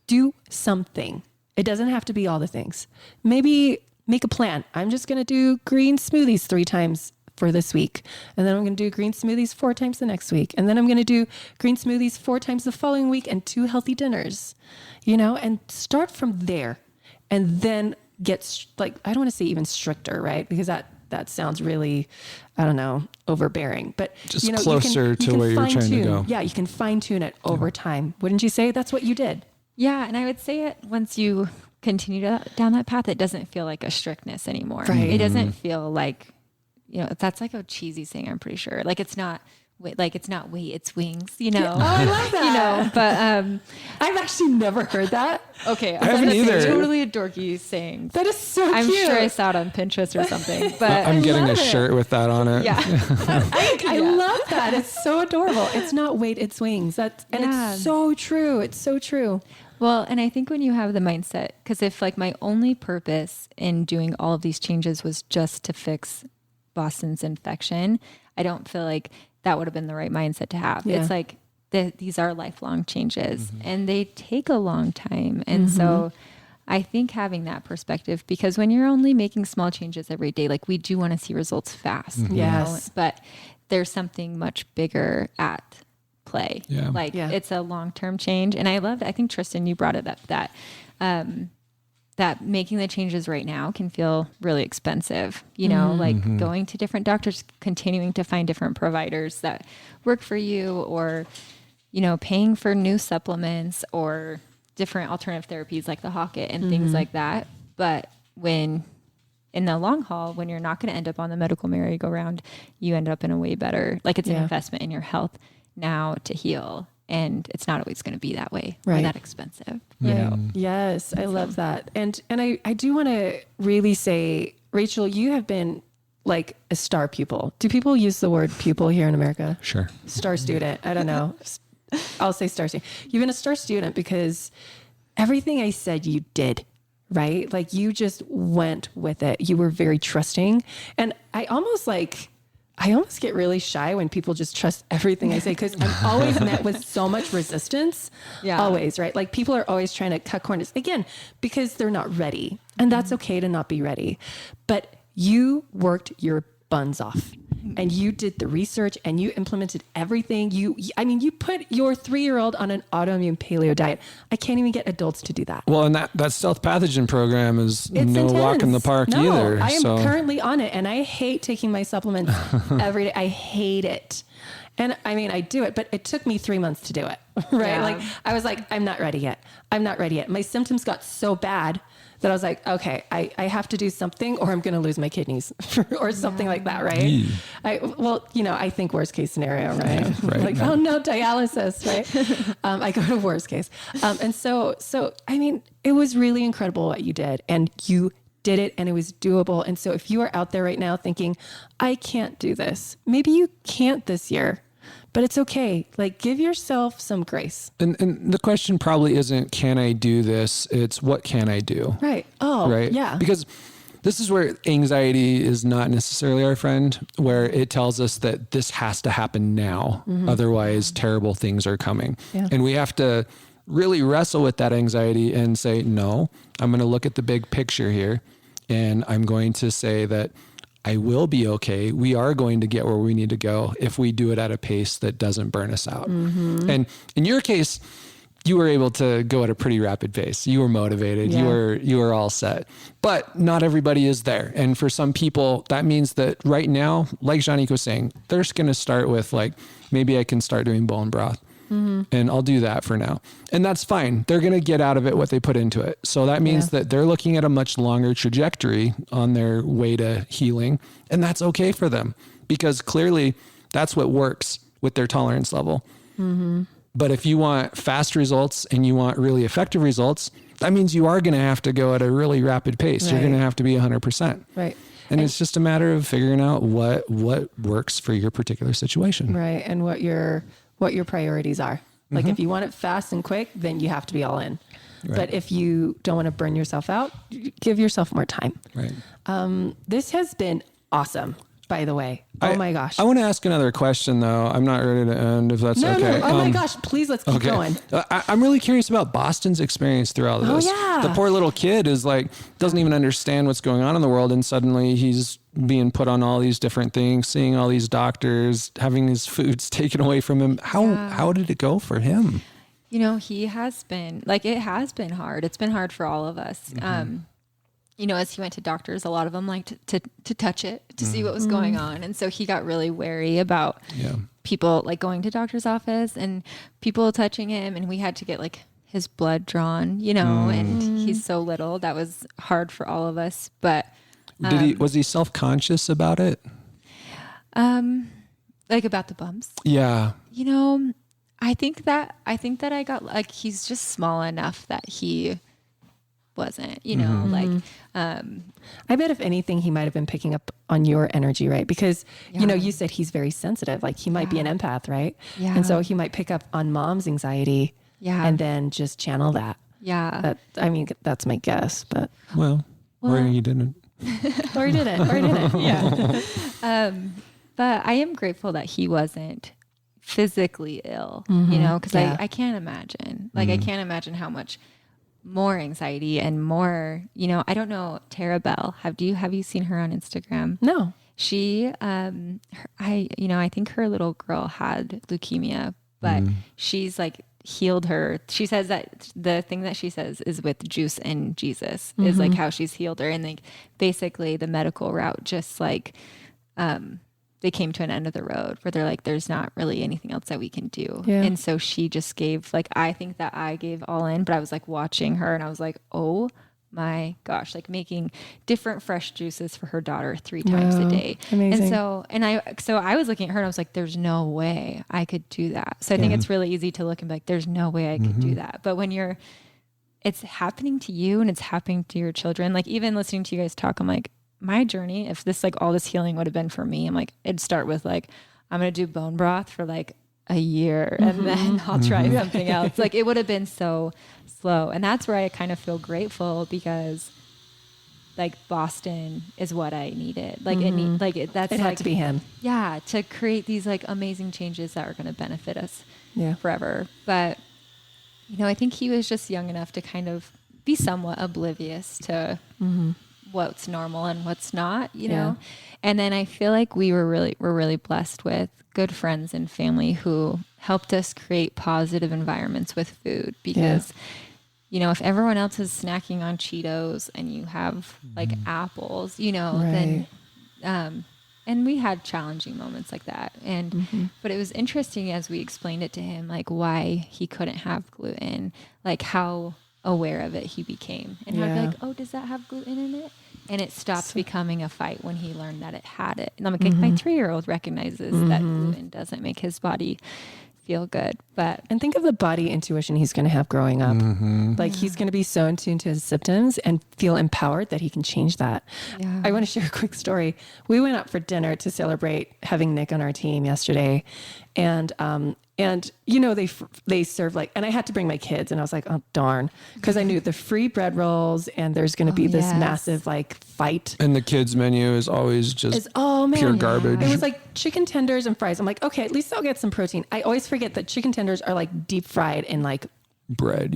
do something. It doesn't have to be all the things. Maybe make a plan. I'm just going to do green smoothies 3 times for this week. And then I'm going to do green smoothies 4 times the next week. And then I'm going to do green smoothies 4 times the following week and 2 healthy dinners, and start from there and then get I don't want to say even stricter, right? Because that sounds really, I don't know, overbearing, but just closer to where you're trying to go. Yeah. You can fine tune it over time. Wouldn't you say that's what you did? Yeah. And I would say it once you continue down that path, it doesn't feel like a strictness anymore. Right. It doesn't feel like, that's like a cheesy saying, I'm pretty sure. Like it's not weight, it's wings, Oh, I love that. But I've actually never heard that. Okay. I haven't either. Totally a dorky saying. That is so I'm cute. sure I saw it on Pinterest or something, but I'm getting a love it. shirt with that on it. yeah. I love that. It's so adorable. It's not weight, it's wings. It's so true. It's so true. Well, and I think when you have the mindset, because if my only purpose in doing all of these changes was just to fix Boston's infection, I don't feel like that would have been the right mindset to have. Yeah. It's like these are lifelong changes and they take a long time. And so I think having that perspective, because when you're only making small changes every day, we do want to see results fast. Yes. But there's something much bigger at play. Yeah. It's a long-term change. And I think Tristan, you brought it up that making the changes right now can feel really expensive, going to different doctors, continuing to find different providers that work for you, or, paying for new supplements or different alternative therapies like the Hocket and things like that. But in the long haul, when you're not going to end up on the medical merry-go-round, you end up in a way better, it's an investment in your health now to heal. And it's not always going to be that way or that expensive. Yeah. Yes, I love that. And I do want to really say, Rachel, you have been like a star pupil. Do people use the word pupil here in America? Sure. Star student. I don't know. I'll say star student. You've been a star student because everything I said you did, right? You just went with it. You were very trusting. And I almost get really shy when people just trust everything I say, because I'm always met with so much resistance. Yeah. Always, right? People are always trying to cut corners, again, because they're not ready. And that's okay to not be ready. But you worked your buns off and you did the research and you implemented everything. You put your 3-year-old on an autoimmune paleo diet. I can't even get adults to do that. Well, and that stealth pathogen program is It's no intense. walk in the park No, either. I am currently on it and I hate taking my supplements every day. I hate it. And I do it, but it took me 3 months to do it, right? Yeah. I was like, I'm not ready yet. I'm not ready yet. My symptoms got so bad that I was like, okay, I have to do something or I'm going to lose my kidneys or something like that, right? I think worst case scenario, right? Yeah, right. Oh no, dialysis, right? I go to worst case. And so, it was really incredible what you did, and you did it and it was doable. And so if you are out there right now thinking, I can't do this, maybe you can't this year, but it's okay. Give yourself some grace. And the question probably isn't, can I do this? It's what can I do? Right. Oh, right. Yeah. Because this is where anxiety is not necessarily our friend, where it tells us that this has to happen now. Otherwise terrible things are coming. Yeah. And we have to really wrestle with that anxiety and say, no, I'm going to look at the big picture here. And I'm going to say that I will be okay. We are going to get where we need to go if we do it at a pace that doesn't burn us out. And in your case, you were able to go at a pretty rapid pace. You were motivated. Yeah. You were all set. But not everybody is there. And for some people, that means that right now, like Jeannick was saying, they're just going to start with maybe I can start doing bone broth. and I'll do that for now. And that's fine. They're going to get out of it what they put into it. So that means that they're looking at a much longer trajectory on their way to healing. And that's okay for them because clearly that's what works with their tolerance level. But if you want fast results and you want really effective results, that means you are going to have to go at a really rapid pace. You're going to have to be 100%. Right. And it's just a matter of figuring out what works for your particular situation. Right. And what your priorities are. Like if you want it fast and quick, then you have to be all in. Right. But if you don't want to burn yourself out, give yourself more time. Right. This has been awesome, by the way. Oh my gosh. I want to ask another question though. I'm not ready to end if that's okay. No. Oh my gosh. Please, let's keep going. I'm really curious about Boston's experience through all of this. Oh, yeah. The poor little kid is like, doesn't even understand what's going on in the world. And suddenly he's being put on all these different things, seeing all these doctors, having his foods taken away from him. How did it go for him? He has been it has been hard. It's been hard for all of us. As he went to doctors, a lot of them liked to touch it to see what was going on. And so he got really wary about people like going to doctor's office and people touching him. And we had to get like his blood drawn, and he's so little. That was hard for all of us. But was he self-conscious about it? Like about the bumps? Yeah. I think that I got like, he's just small enough that he wasn't, I bet if anything, he might've been picking up on your energy, right? Because, you said he's very sensitive, like he might be an empath, right? Yeah. And so he might pick up on mom's anxiety and then just channel that. Yeah. That's my guess, but. Well, or he didn't. Or he didn't. Yeah. But I am grateful that he wasn't physically ill, because I can't imagine, I can't imagine how much more anxiety and more, I don't know, Tara Bell, have you seen her on Instagram? No. She, I think her little girl had leukemia, but she's like healed her. She says that the thing that she says is with juice and Jesus is like how she's healed her. And like basically the medical route, just like, they came to an end of the road where they're like, there's not really anything else that we can do. Yeah. And so she just gave, like, I think that I gave all in, but I was like watching her and I was like, oh my gosh, like making different fresh juices for her daughter 3 times a day. Amazing. And so I was looking at her and I was like, there's no way I could do that. So I think it's really easy to look and be like, there's no way I could do that. But when it's happening to you and it's happening to your children, like even listening to you guys talk, I'm like, my journey, if this, like all this healing would have been for me, I'm like, it'd start with like, I'm going to do bone broth for like a year and then I'll try something else. Like it would have been so slow. And that's where I kind of feel grateful because like Boston is what I needed. Like it had to be him. Yeah. To create these like amazing changes that are going to benefit us forever. But, I think he was just young enough to kind of be somewhat oblivious to what's normal and what's not, know? And then I feel like we're really blessed with good friends and family who helped us create positive environments with food because, if everyone else is snacking on Cheetos and you have like apples, then, and we had challenging moments like that. And, but it was interesting as we explained it to him, like why he couldn't have gluten, like how aware of it he became and I'd be like, oh, does that have gluten in it? And it stopped becoming a fight when he learned that it had it. And I'm like, my 3-year-old recognizes that gluten doesn't make his body feel good. And think of the body intuition he's going to have growing up. Like he's going to be so in tune to his symptoms and feel empowered that he can change that. Yeah. I want to share a quick story. We went out for dinner to celebrate having Nick on our team yesterday. And they serve like, and I had to bring my kids and I was like, oh darn. Cause I knew the free bread rolls and there's going to be this massive like fight. And the kids menu is always just pure garbage. It was like chicken tenders and fries. I'm like, okay, at least I'll get some protein. I always forget that chicken tenders are like deep fried in like bread.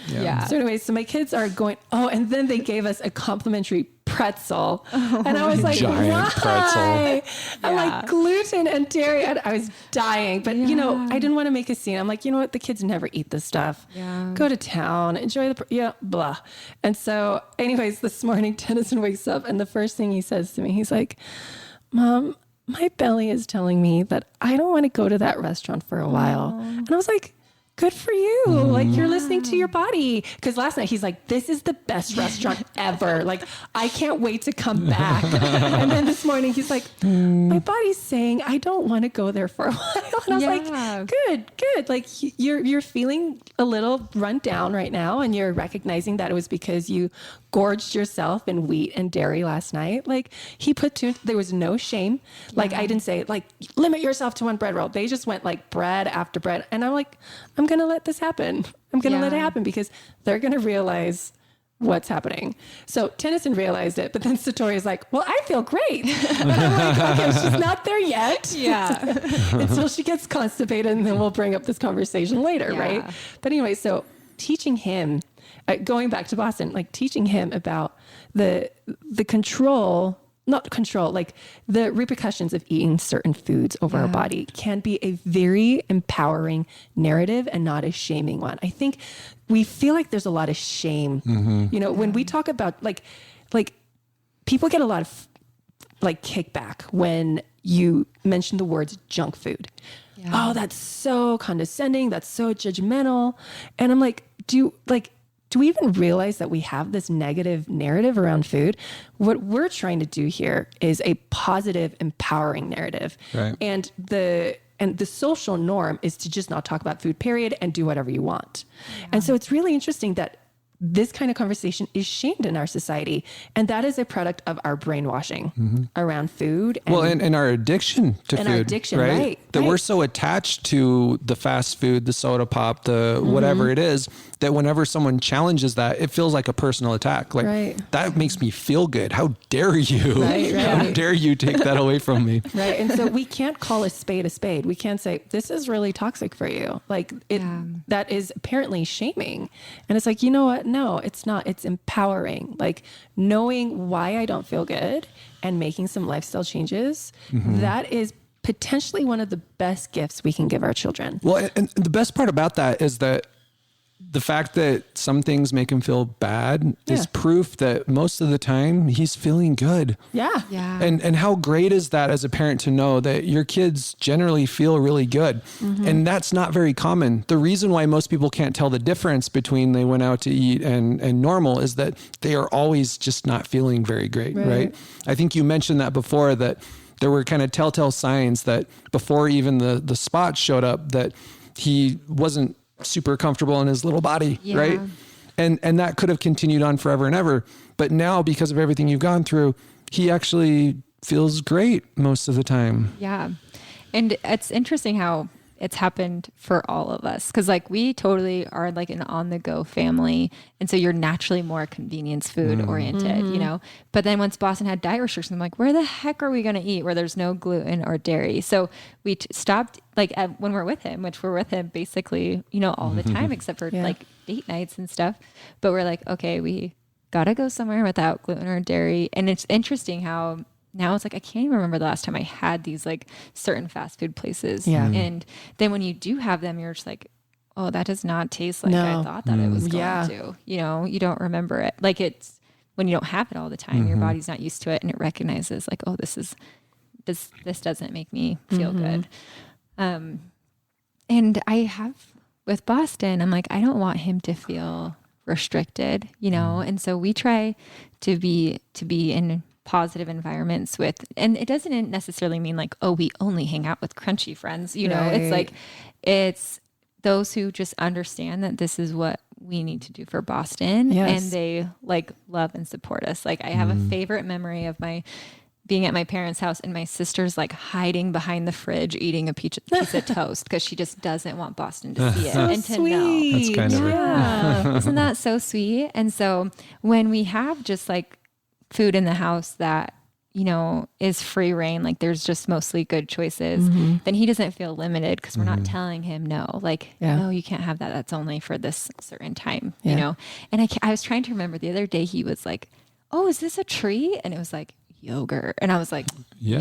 Yeah. So anyways, so my kids are going, and then they gave us a complimentary pretzel. And I was like, giant why? I'm like gluten and dairy. And I was dying, but I didn't want to make a scene. I'm like, you know what? The kids never eat this stuff. Yeah. Go to town, enjoy blah. And so anyways, this morning, Tennyson wakes up and the first thing he says to me, he's like, Mom, my belly is telling me that I don't want to go to that restaurant for a while. And I was like, good for you. Like you're listening to your body. Cause last night he's like, this is the best restaurant ever. Like I can't wait to come back. And then this morning he's like, my body's saying, I don't want to go there for a while. And I was like, good. Like you're feeling a little run down right now. And you're recognizing that it was because you gorged yourself in wheat and dairy last night. Like he there was no shame. Like I didn't say like, limit yourself to one bread roll. They just went like bread after bread. And I'm like, I'm going to let this happen. I'm going to let it happen because they're going to realize what's happening. So Tennyson realized it, but then Satori is like, well, I feel great. And I'm like, okay, she's not there yet. Yeah. Until she gets constipated and then we'll bring up this conversation later. Right. But anyway, so teaching him, going back to Boston, like teaching him about the like the repercussions of eating certain foods over our body can be a very empowering narrative and not a shaming one. I think we feel like there's a lot of shame, when we talk about like people get a lot of like kickback when you mention the words junk food. Yeah. Oh, that's so condescending. That's so judgmental. And I'm like, do we even realize that we have this negative narrative around food? What we're trying to do here is a positive, empowering narrative. Right. And the social norm is to just not talk about food, period, and do whatever you want. Yeah. And so it's really interesting that this kind of conversation is shamed in our society. And that is a product of our brainwashing around food. And our addiction to food. Our addiction, right? That we're so attached to the fast food, the soda pop, the whatever it is, that whenever someone challenges that, it feels like a personal attack. Like that makes me feel good. How dare you? How dare you take that away from me? Right. And so we can't call a spade a spade. We can't say, this is really toxic for you. Like that is apparently shaming. And it's like, you know what? No, it's not. It's empowering. Like knowing why I don't feel good and making some lifestyle changes. That is potentially one of the best gifts we can give our children. Well, and the best part about that is that the fact that some things make him feel bad is proof that most of the time he's feeling good. Yeah. And how great is that as a parent to know that your kids generally feel really good. And that's not very common. The reason why most people can't tell the difference between they went out to eat and normal is that they are always just not feeling very great. Right. I think you mentioned that before, that there were kind of telltale signs that before even the spots showed up, that he wasn't super comfortable in his little body. Right. And that could have continued on forever and ever. But now, because of everything you've gone through, he actually feels great most of the time. Yeah. And it's interesting how it's happened for all of us. Cause like we totally are like an on the go family. And so you're naturally more convenience food oriented, but then once Boston had diet restrictions, I'm like, where the heck are we going to eat where there's no gluten or dairy? So we stopped like when we're with him, which we're with him basically, all the time, except for like date nights and stuff. But we're like, okay, we got to go somewhere without gluten or dairy. And it's interesting how now it's like, I can't even remember the last time I had these like certain fast food places. Yeah. And then when you do have them, you're just like, oh, that does not taste like I thought that it was going to, you don't remember it. Like it's when you don't have it all the time, your body's not used to it and it recognizes like, oh, this doesn't make me feel good. And I have with Boston, I'm like, I don't want him to feel restricted, and so we try to be in positive environments and it doesn't necessarily mean like, oh, we only hang out with crunchy friends, It's like, it's those who just understand that this is what we need to do for Boston and they like love and support us. Like I have a favorite memory of being at my parents' house and my sister's like hiding behind the fridge eating a piece of toast because she just doesn't want Boston to see it and to know. That's kind of it. Isn't that so sweet? And so when we have just like food in the house that, is free reign, like there's just mostly good choices, then he doesn't feel limited because we're not telling him no, like, no, you can't have that. That's only for this certain time, And I was trying to remember the other day, he was like, oh, is this a treat? And it was like, yogurt. And I was like, but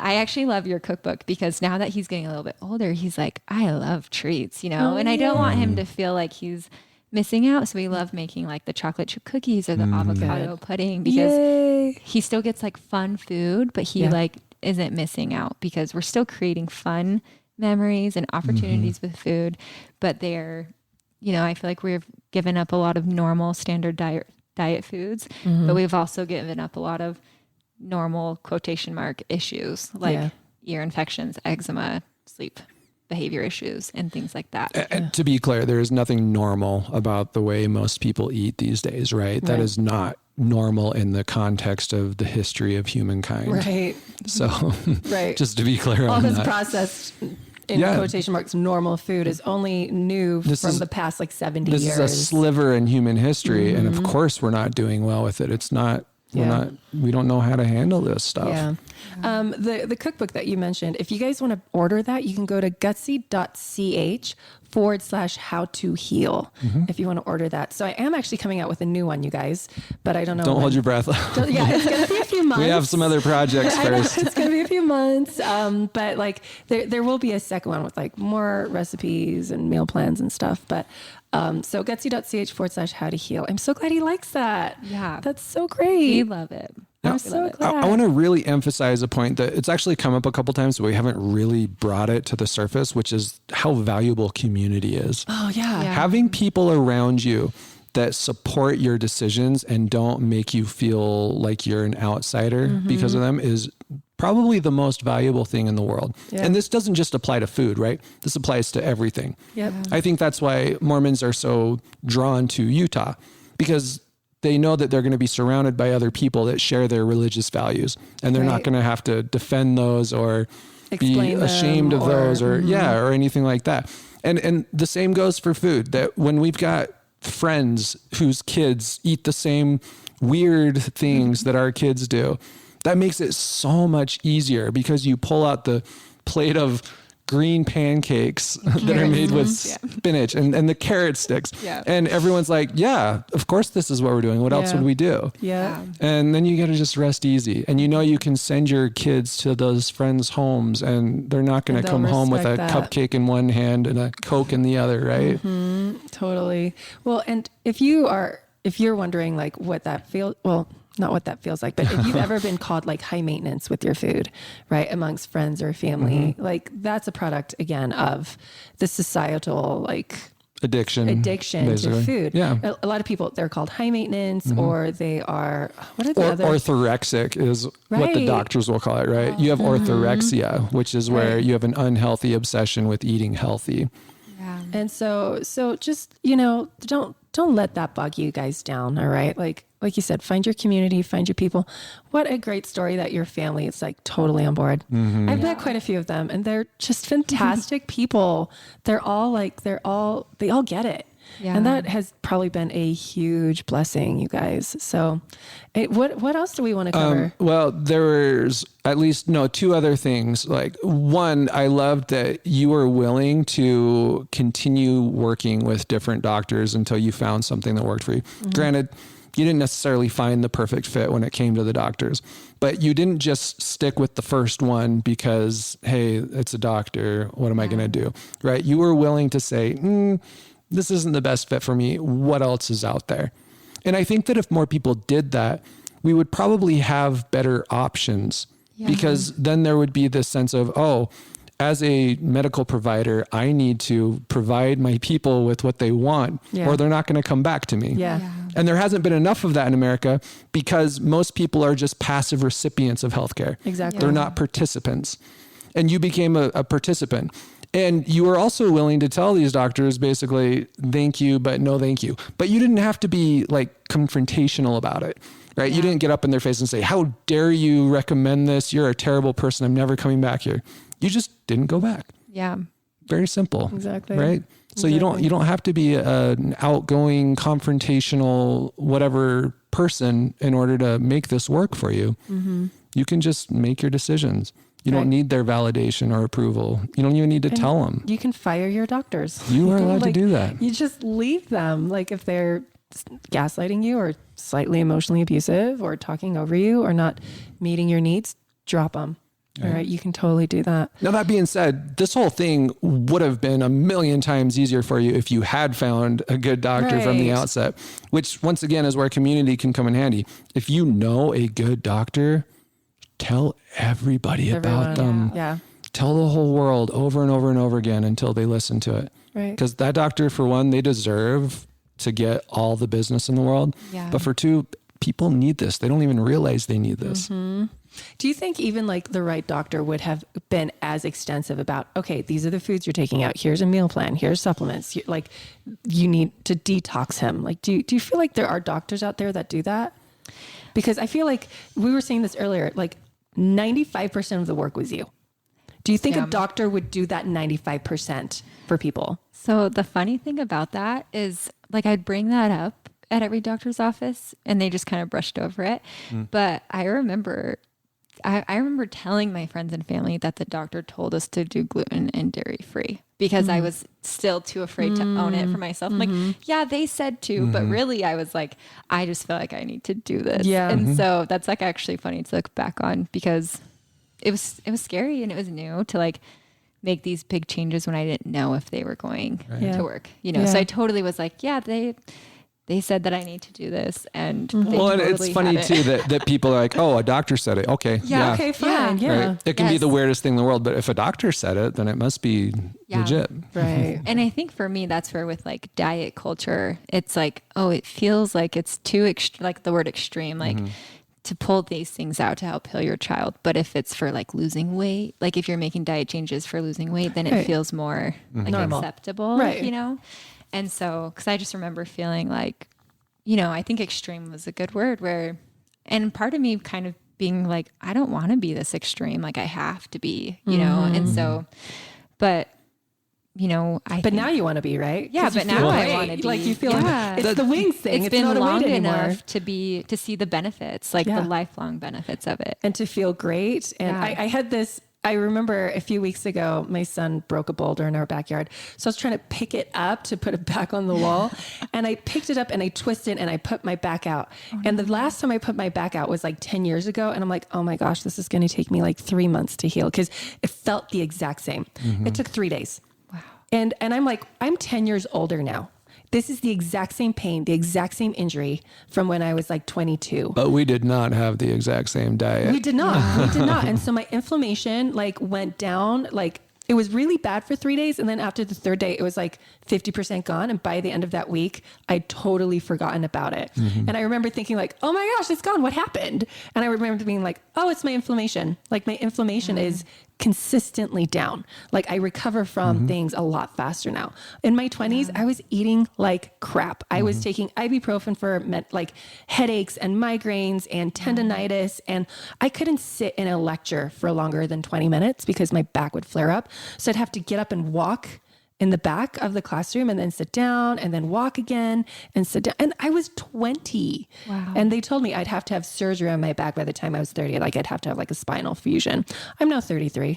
I actually love your cookbook because now that he's getting a little bit older, he's like, I love treats, and I don't want him to feel like he's missing out. So we love making like the chocolate chip cookies or the avocado pudding because Yay. he still gets like fun food, but he like isn't missing out because we're still creating fun memories and opportunities with food, but they're, you know, I feel like we've given up a lot of normal standard diet foods, but we've also given up a lot of normal quotation mark issues like ear infections, eczema, sleep behavior issues, and things like that. And to be clear, there is nothing normal about the way most people eat these days, right? That is not normal in the context of the history of humankind. Right. So Right. just to be clear All on this that. processed, in quotation marks, normal food is only new from the past like 70 years. This is a sliver in human history. And of course we're not doing well with it. It's not, we don't know how to handle this stuff. Yeah. The cookbook that you mentioned, if you guys want to order that, you can go to gutsy.ch /howtoheal if you want to order that. So I am actually coming out with a new one, you guys, but I don't know. Don't hold your breath. Yeah, it's going to be a few months. We have some other projects first. It's going to be a few months. But like there will be a second one with like more recipes and meal plans and stuff. But so gutsy.ch /howtoheal. I'm so glad he likes that. Yeah. That's so great. We love it. I'm so glad. I want to really emphasize a point that it's actually come up a couple times, but we haven't really brought it to the surface, which is how valuable community is. Oh, yeah. Having people around you that support your decisions and don't make you feel like you're an outsider because of them is probably the most valuable thing in the world. Yeah. And this doesn't just apply to food, right? This applies to everything. Yep. I think that's why Mormons are so drawn to Utah, because they know that they're going to be surrounded by other people that share their religious values, and they're not going to have to defend those or explain be ashamed of those or or anything like that. And the same goes for food, that when we've got friends whose kids eat the same weird things that our kids do, that makes it so much easier, because you pull out the plate of green pancakes that are made with spinach and the carrot sticks. Yeah. And everyone's like, yeah, of course this is what we're doing. What else would we do? Yeah. And then you got to just rest easy. And you know, you can send your kids to those friends' homes and they're not going to come home with a cupcake in one hand and a Coke in the other, right? Totally. Well, and if you're wondering like what that feels, well, not what that feels like, but if you've ever been called like high maintenance with your food, right, amongst friends or family, like that's a product again of the societal like addiction basically to food. Yeah. A lot of people, they're called high maintenance or they are, what are the other? Orthorexic is what the doctors will call it, right? You have orthorexia, which is where you have an unhealthy obsession with eating healthy. Yeah. And so just, you know, don't let that bog you guys down. All right. Like you said, find your community, find your people. What a great story that your family is like totally on board. I've met quite a few of them and they're just fantastic people. They all get it. Yeah. And that has probably been a huge blessing, you guys. So what else do we want to cover? Well, there's at least two other things. Like one, I loved that you were willing to continue working with different doctors until you found something that worked for you. Granted, you didn't necessarily find the perfect fit when it came to the doctors, but you didn't just stick with the first one because, hey, it's a doctor. What am I going to do? Right. You were willing to say, this isn't the best fit for me. What else is out there? And I think that if more people did that, we would probably have better options because then there would be this sense of, as a medical provider, I need to provide my people with what they want or they're not going to come back to me. And there hasn't been enough of that in America because most people are just passive recipients of healthcare. Exactly. They're not participants. And you became a participant. And you were also willing to tell these doctors basically, thank you, but no thank you. But you didn't have to be like confrontational about it, right? You didn't get up in their face and say, how dare you recommend this? You're a terrible person. I'm never coming back here. You just didn't go back. Yeah. Very simple. Exactly. Right? So you don't have to be an outgoing, confrontational, whatever person in order to make this work for you. You can just make your decisions. You don't need their validation or approval. You don't even need to tell them. You can fire your doctors. You are allowed to do that. You just leave them. Like if they're gaslighting you or slightly emotionally abusive or talking over you or not meeting your needs, drop them. All right. You can totally do that. Now, that being said, this whole thing would have been a million times easier for you if you had found a good doctor from the outset, which once again is where community can come in handy. If you know a good doctor, tell everybody about them. Yeah. Tell the whole world over and over and over again until they listen to it. Right. Because that doctor, for one, they deserve to get all the business in the world. Yeah. But for two, people need this. They don't even realize they need this. Mm-hmm. Do you think even like the right doctor would have been as extensive about, okay, these are the foods you're taking out. Here's a meal plan. Here's supplements. Like you need to detox him. Like, do you feel like there are doctors out there that do that? Because I feel like we were saying this earlier, like 95% of the work was you. Do you think a doctor would do that 95% for people? So the funny thing about that is like I'd bring that up at every doctor's office and they just kind of brushed over it. But I remember telling my friends and family that the doctor told us to do gluten and dairy free because I was still too afraid to own it for myself. I'm like, yeah, they said to, but really I was like, I just feel like I need to do this. Yeah. And so that's like actually funny to look back on because it was scary and it was new to like make these big changes when I didn't know if they were going to work, you know? So I totally was like, yeah, they said that I need to do this. And they and totally it's funny too that people are like, oh, a doctor said it. Okay. Yeah. Okay, fine. Yeah. Right? It can be the weirdest thing in the world, but if a doctor said it, then it must be legit. Right. And I think for me, that's where with like diet culture, it's like, oh, it feels like it's too, like the word extreme, like to pull these things out to help heal your child. But if it's for like losing weight, like if you're making diet changes for losing weight, then it feels more like normal, acceptable, you know? And so, cause I just remember feeling like, you know, I think extreme was a good word and part of me kind of being like, I don't want to be this extreme. Like I have to be, you know? And so, but you know, but now you want to be, right? Yeah, but now I want to be. Like you feel like it's the wings thing. It's been not long enough to see the benefits, like the lifelong benefits of it. And to feel great. And I had this, I remember a few weeks ago, my son broke a boulder in our backyard. So I was trying to pick it up to put it back on the wall. And I picked it up and I twisted and I put my back out. And the last time I put my back out was like 10 years ago. And I'm like, oh my gosh, this is going to take me like 3 months to heal because it felt the exact same. It took 3 days. Wow. And I'm like, I'm 10 years older now. This is the exact same pain, the exact same injury from when I was like 22. But we did not have the exact same diet. We did not. We did not. And so my inflammation like went down, like it was really bad for 3 days. And then after the third day, it was like 50% gone. And by the end of that week, I'd totally forgotten about it. And I remember thinking like, oh my gosh, it's gone. What happened? And I remember being like, oh, it's my inflammation. Like my inflammation is consistently down. Like I recover from things a lot faster now. In my 20s, I was eating like crap. I was taking ibuprofen for like headaches and migraines and tendonitis. And I couldn't sit in a lecture for longer than 20 minutes because my back would flare up. So I'd have to get up and walk in the back of the classroom and then sit down and then walk again and sit down. And I was 20. Wow. And they told me I'd have to have surgery on my back by the time I was 30. Like I'd have to have like a spinal fusion. I'm now 32.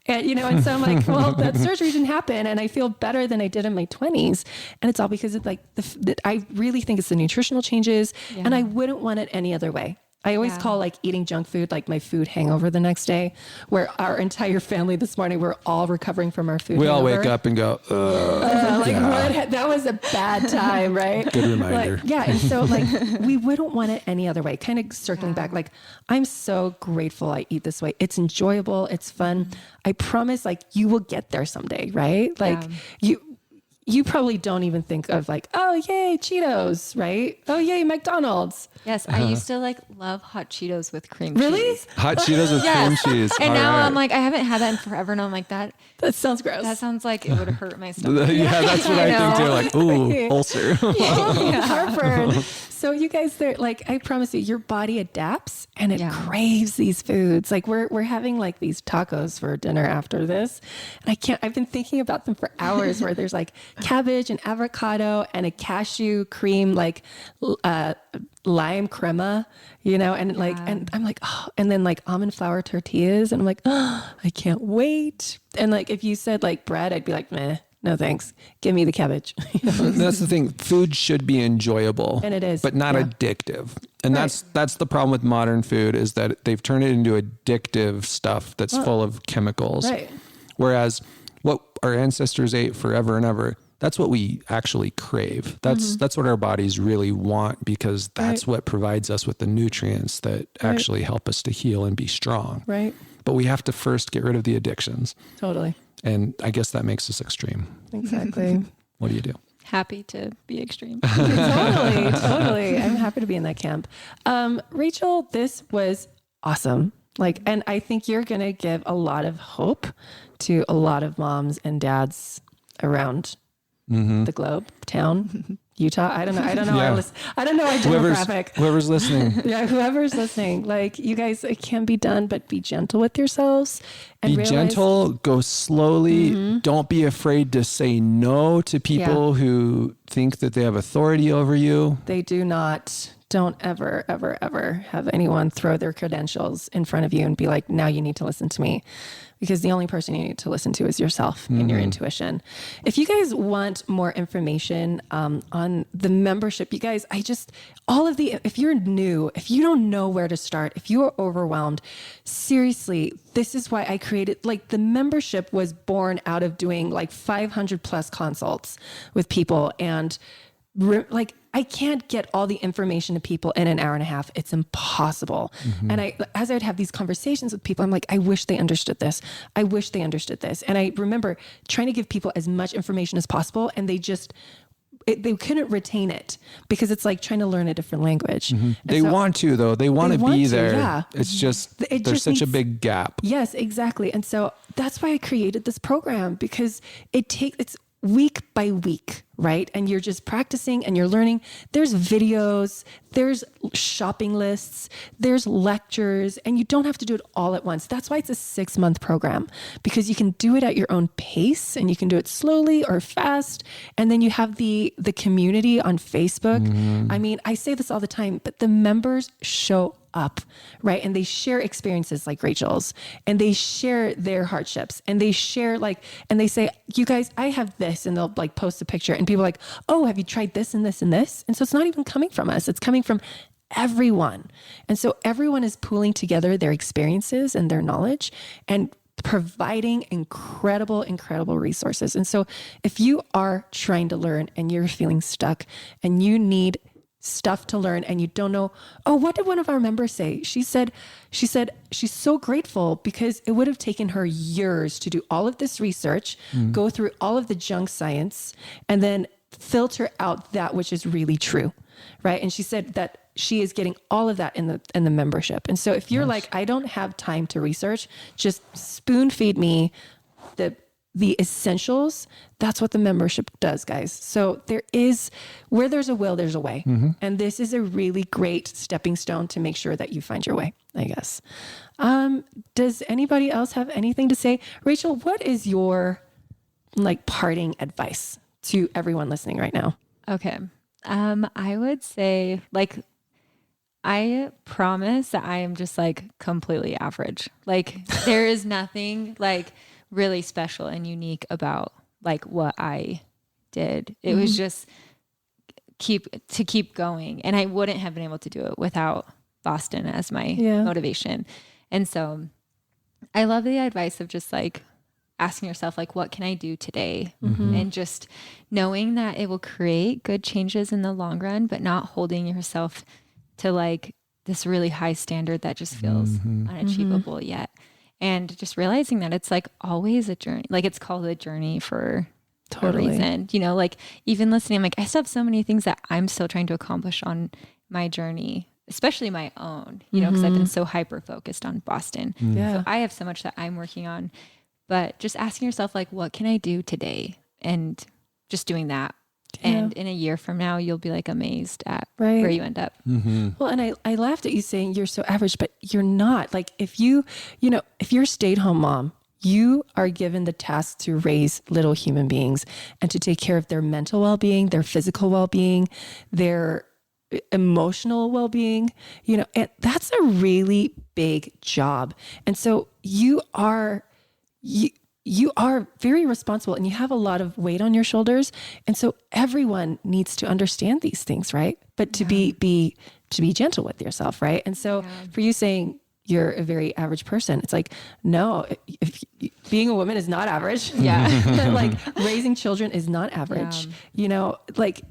And, you know, and so I'm like, well, that surgery didn't happen. And I feel better than I did in my 20s. And it's all because of like, I really think it's the nutritional changes and I wouldn't want it any other way. I always call like eating junk food, like my food hangover the next day, where our entire family this morning, we're all recovering from our food We hangover. all wake up and go, what? That was a bad time, right? Good reminder. Like, and so like we wouldn't want it any other way. Kind of circling back, like I'm so grateful I eat this way. It's enjoyable. It's fun. I promise like you will get there someday, right? Like you probably don't even think of like, oh, yay, Cheetos, right? Oh, yay, McDonald's. Yes, I used to like love hot Cheetos with cream Really? cheese. hot Cheetos with cream cheese. And All now right. I'm like, I haven't had that in forever. And I'm like, that sounds gross. That sounds like it would hurt my stomach. Yeah, that's what I think too. Like, ooh, ulcer. Heartburn. So you guys, they're like, I promise you, your body adapts and it craves these foods. Like we're having like these tacos for dinner after this. And I've been thinking about them for hours where there's like cabbage and avocado and a cashew cream, like lime crema, you know, and like, and I'm like, oh, and then like almond flour tortillas. And I'm like, oh, I can't wait. And like, if you said like bread, I'd be like, meh. no thanks. Give me the cabbage. That's the thing. Food should be enjoyable, And it is, but not addictive. And that's the problem with modern food, is that they've turned it into addictive stuff that's full of chemicals. Right. Whereas what our ancestors ate forever and ever, that's what we actually crave. That's what our bodies really want, because that's what provides us with the nutrients that actually help us to heal and be strong. Right. But we have to first get rid of the addictions. Totally. And I guess that makes us extreme. Exactly. What do you do? Happy to be extreme. Totally. I'm happy to be in that camp. Rachel, this was awesome. And I think you're going to give a lot of hope to a lot of moms and dads around the globe, town, Utah. I don't know. Yeah. I don't know our demographic. Whoever's listening. Yeah, whoever's listening. You guys, it can be done, but be gentle with yourselves. And Be gentle, go slowly. Don't be afraid to say no to people who think that they have authority over you. They do not. Don't ever, ever, ever have anyone throw their credentials in front of you and be like, now you need to listen to me. Because the only person you need to listen to is yourself and your intuition. If you guys want more information on the membership, you guys, if you're new, if you don't know where to start, if you are overwhelmed, seriously, this is why I created, the membership was born out of doing 500 plus consults with people. And I can't get all the information to people in an hour and a half. It's impossible. And as I'd have these conversations with people, I'm like, I wish they understood this. I wish they understood this. And I remember trying to give people as much information as possible, and they couldn't retain it, because it's like trying to learn a different language. They want to, though. They want to be there. Yeah. It's just, there's such a big gap. Yes, exactly. And so that's why I created this program, because it's week by week, right? And you're just practicing and you're learning. There's videos, there's shopping lists, there's lectures, and you don't have to do it all at once. That's why it's a 6-month program, because you can do it at your own pace, and you can do it slowly or fast. And then you have the community on Facebook. I mean, I say this all the time, but the members show up, right? And they share experiences like Rachel's, and they share their hardships, and they share and they say, you guys, I have this, and they'll post a picture, and people are like, oh, have you tried this and this and this? And so it's not even coming from us. It's coming from everyone. And so everyone is pooling together their experiences and their knowledge and providing incredible, incredible resources. And so if you are trying to learn and you're feeling stuck and you need stuff to learn and you don't know, what did one of our members say? She said she's so grateful because it would have taken her years to do all of this research, go through all of the junk science, and then filter out that which is really true, right? And she said that she is getting all of that in the membership. And so if you're I don't have time to research, just spoon feed me the essentials. That's what the membership does, guys. So where there's a will, there's a way. And this is a really great stepping stone to make sure that you find your way, I guess. Does anybody else have anything to say? Rachel, what is your parting advice to everyone listening right now? Okay. I would say I promise that I am just completely average. There is nothing really special and unique about what I did. It was just keep going. And I wouldn't have been able to do it without Boston as my motivation. And so I love the advice of just asking yourself, what can I do today? And just knowing that it will create good changes in the long run, but not holding yourself to this really high standard that just feels unachievable yet. And just realizing that it's always a journey. It's called a journey for a reason. Even listening, I still have so many things that I'm still trying to accomplish on my journey, especially my own, because I've been so hyper focused on Boston. So I have so much that I'm working on, but just asking yourself, what can I do today? And just doing that. And in a year from now, you'll be amazed at where you end up. Well, and I laughed at you saying you're so average, but you're not. If you're a stay-at-home mom, you are given the task to raise little human beings and to take care of their mental well-being, their physical well-being, their emotional well-being, and that's a really big job. And so you you are very responsible and you have a lot of weight on your shoulders. And so everyone needs to understand these things, right? But to be gentle with yourself, right? And so for you saying you're a very average person, it's like, no, being a woman is not average. Yeah. Like raising children is not average. You know, like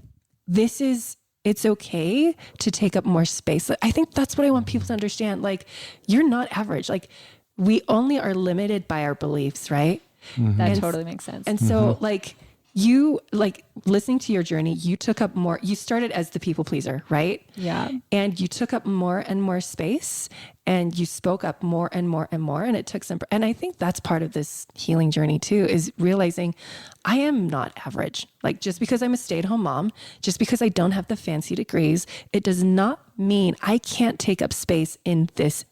it's okay to take up more space. I think that's what I want people to understand. Like, you're not average. Like, we only are limited by our beliefs, right? That totally makes sense. And so like you, like listening to your journey, you took up more, you started as the people pleaser, right? Yeah. And you took up more and more space and you spoke up more and more and more. And it took some, and I think that's part of this healing journey too, is realizing I am not average. Like just because I'm a stay-at-home mom, just because I don't have the fancy degrees, it does not mean I can't take up space in this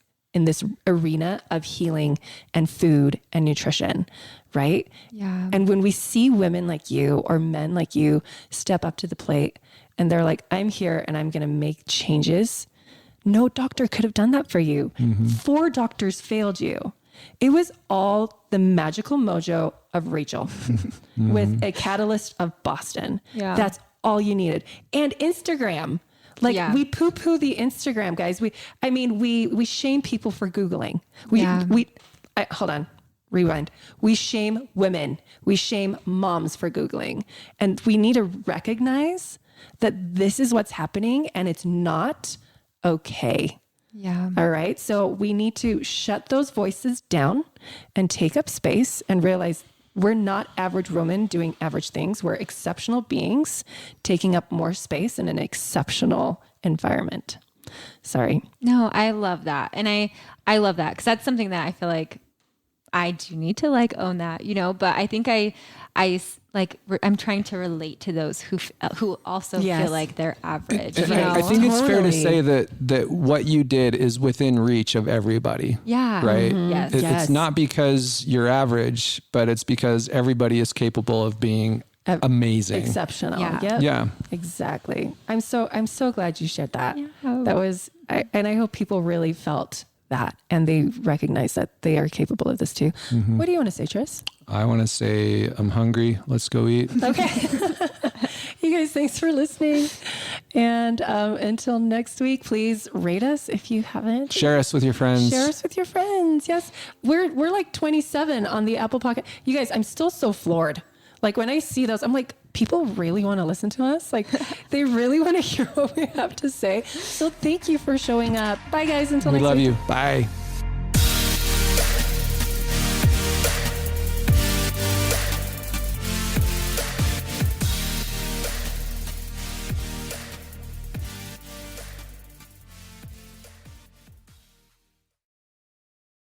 arena of healing and food and nutrition, right? Yeah. And when we see women like you or men like you step up to the plate and they're like, I'm here and I'm going to make changes. No doctor could have done that for you. 4 doctors failed you. It was all the magical mojo of Rachel with a catalyst of Boston. Yeah. That's all you needed. And Instagram. Like we poo-poo the Instagram, guys. We shame people for Googling. Hold on, rewind. We shame women. We shame moms for Googling. And we need to recognize that this is what's happening and it's not okay. Yeah. All right. So we need to shut those voices down and take up space and realize we're not average women doing average things. We're exceptional beings taking up more space in an exceptional environment. Sorry. No, I love that. And I love that because that's something that I feel like I do need to like own that, you know, but I think I'm trying to relate to those who also feel like they're average. And you know? I think it's fair to say that what you did is within reach of everybody. Yeah. Right. Yes. It's not because you're average, but it's because everybody is capable of being amazing. Exceptional. Yeah. Yep. Yeah. Exactly. I'm so glad you shared that. Yeah. That was, and I hope people really felt that and they recognize that they are capable of this too. What do you want to say, Tris? I want to say I'm hungry. Let's go eat. Okay. You guys, thanks for listening. And until next week, please rate us if you haven't. Share us with your friends. Share us with your friends. Yes. We're like 27 on the Apple Podcast. You guys, I'm still so floored. Like when I see those, I'm like, people really want to listen to us. Like they really want to hear what we have to say. So thank you for showing up. Bye guys. Until next week. We love you. Bye.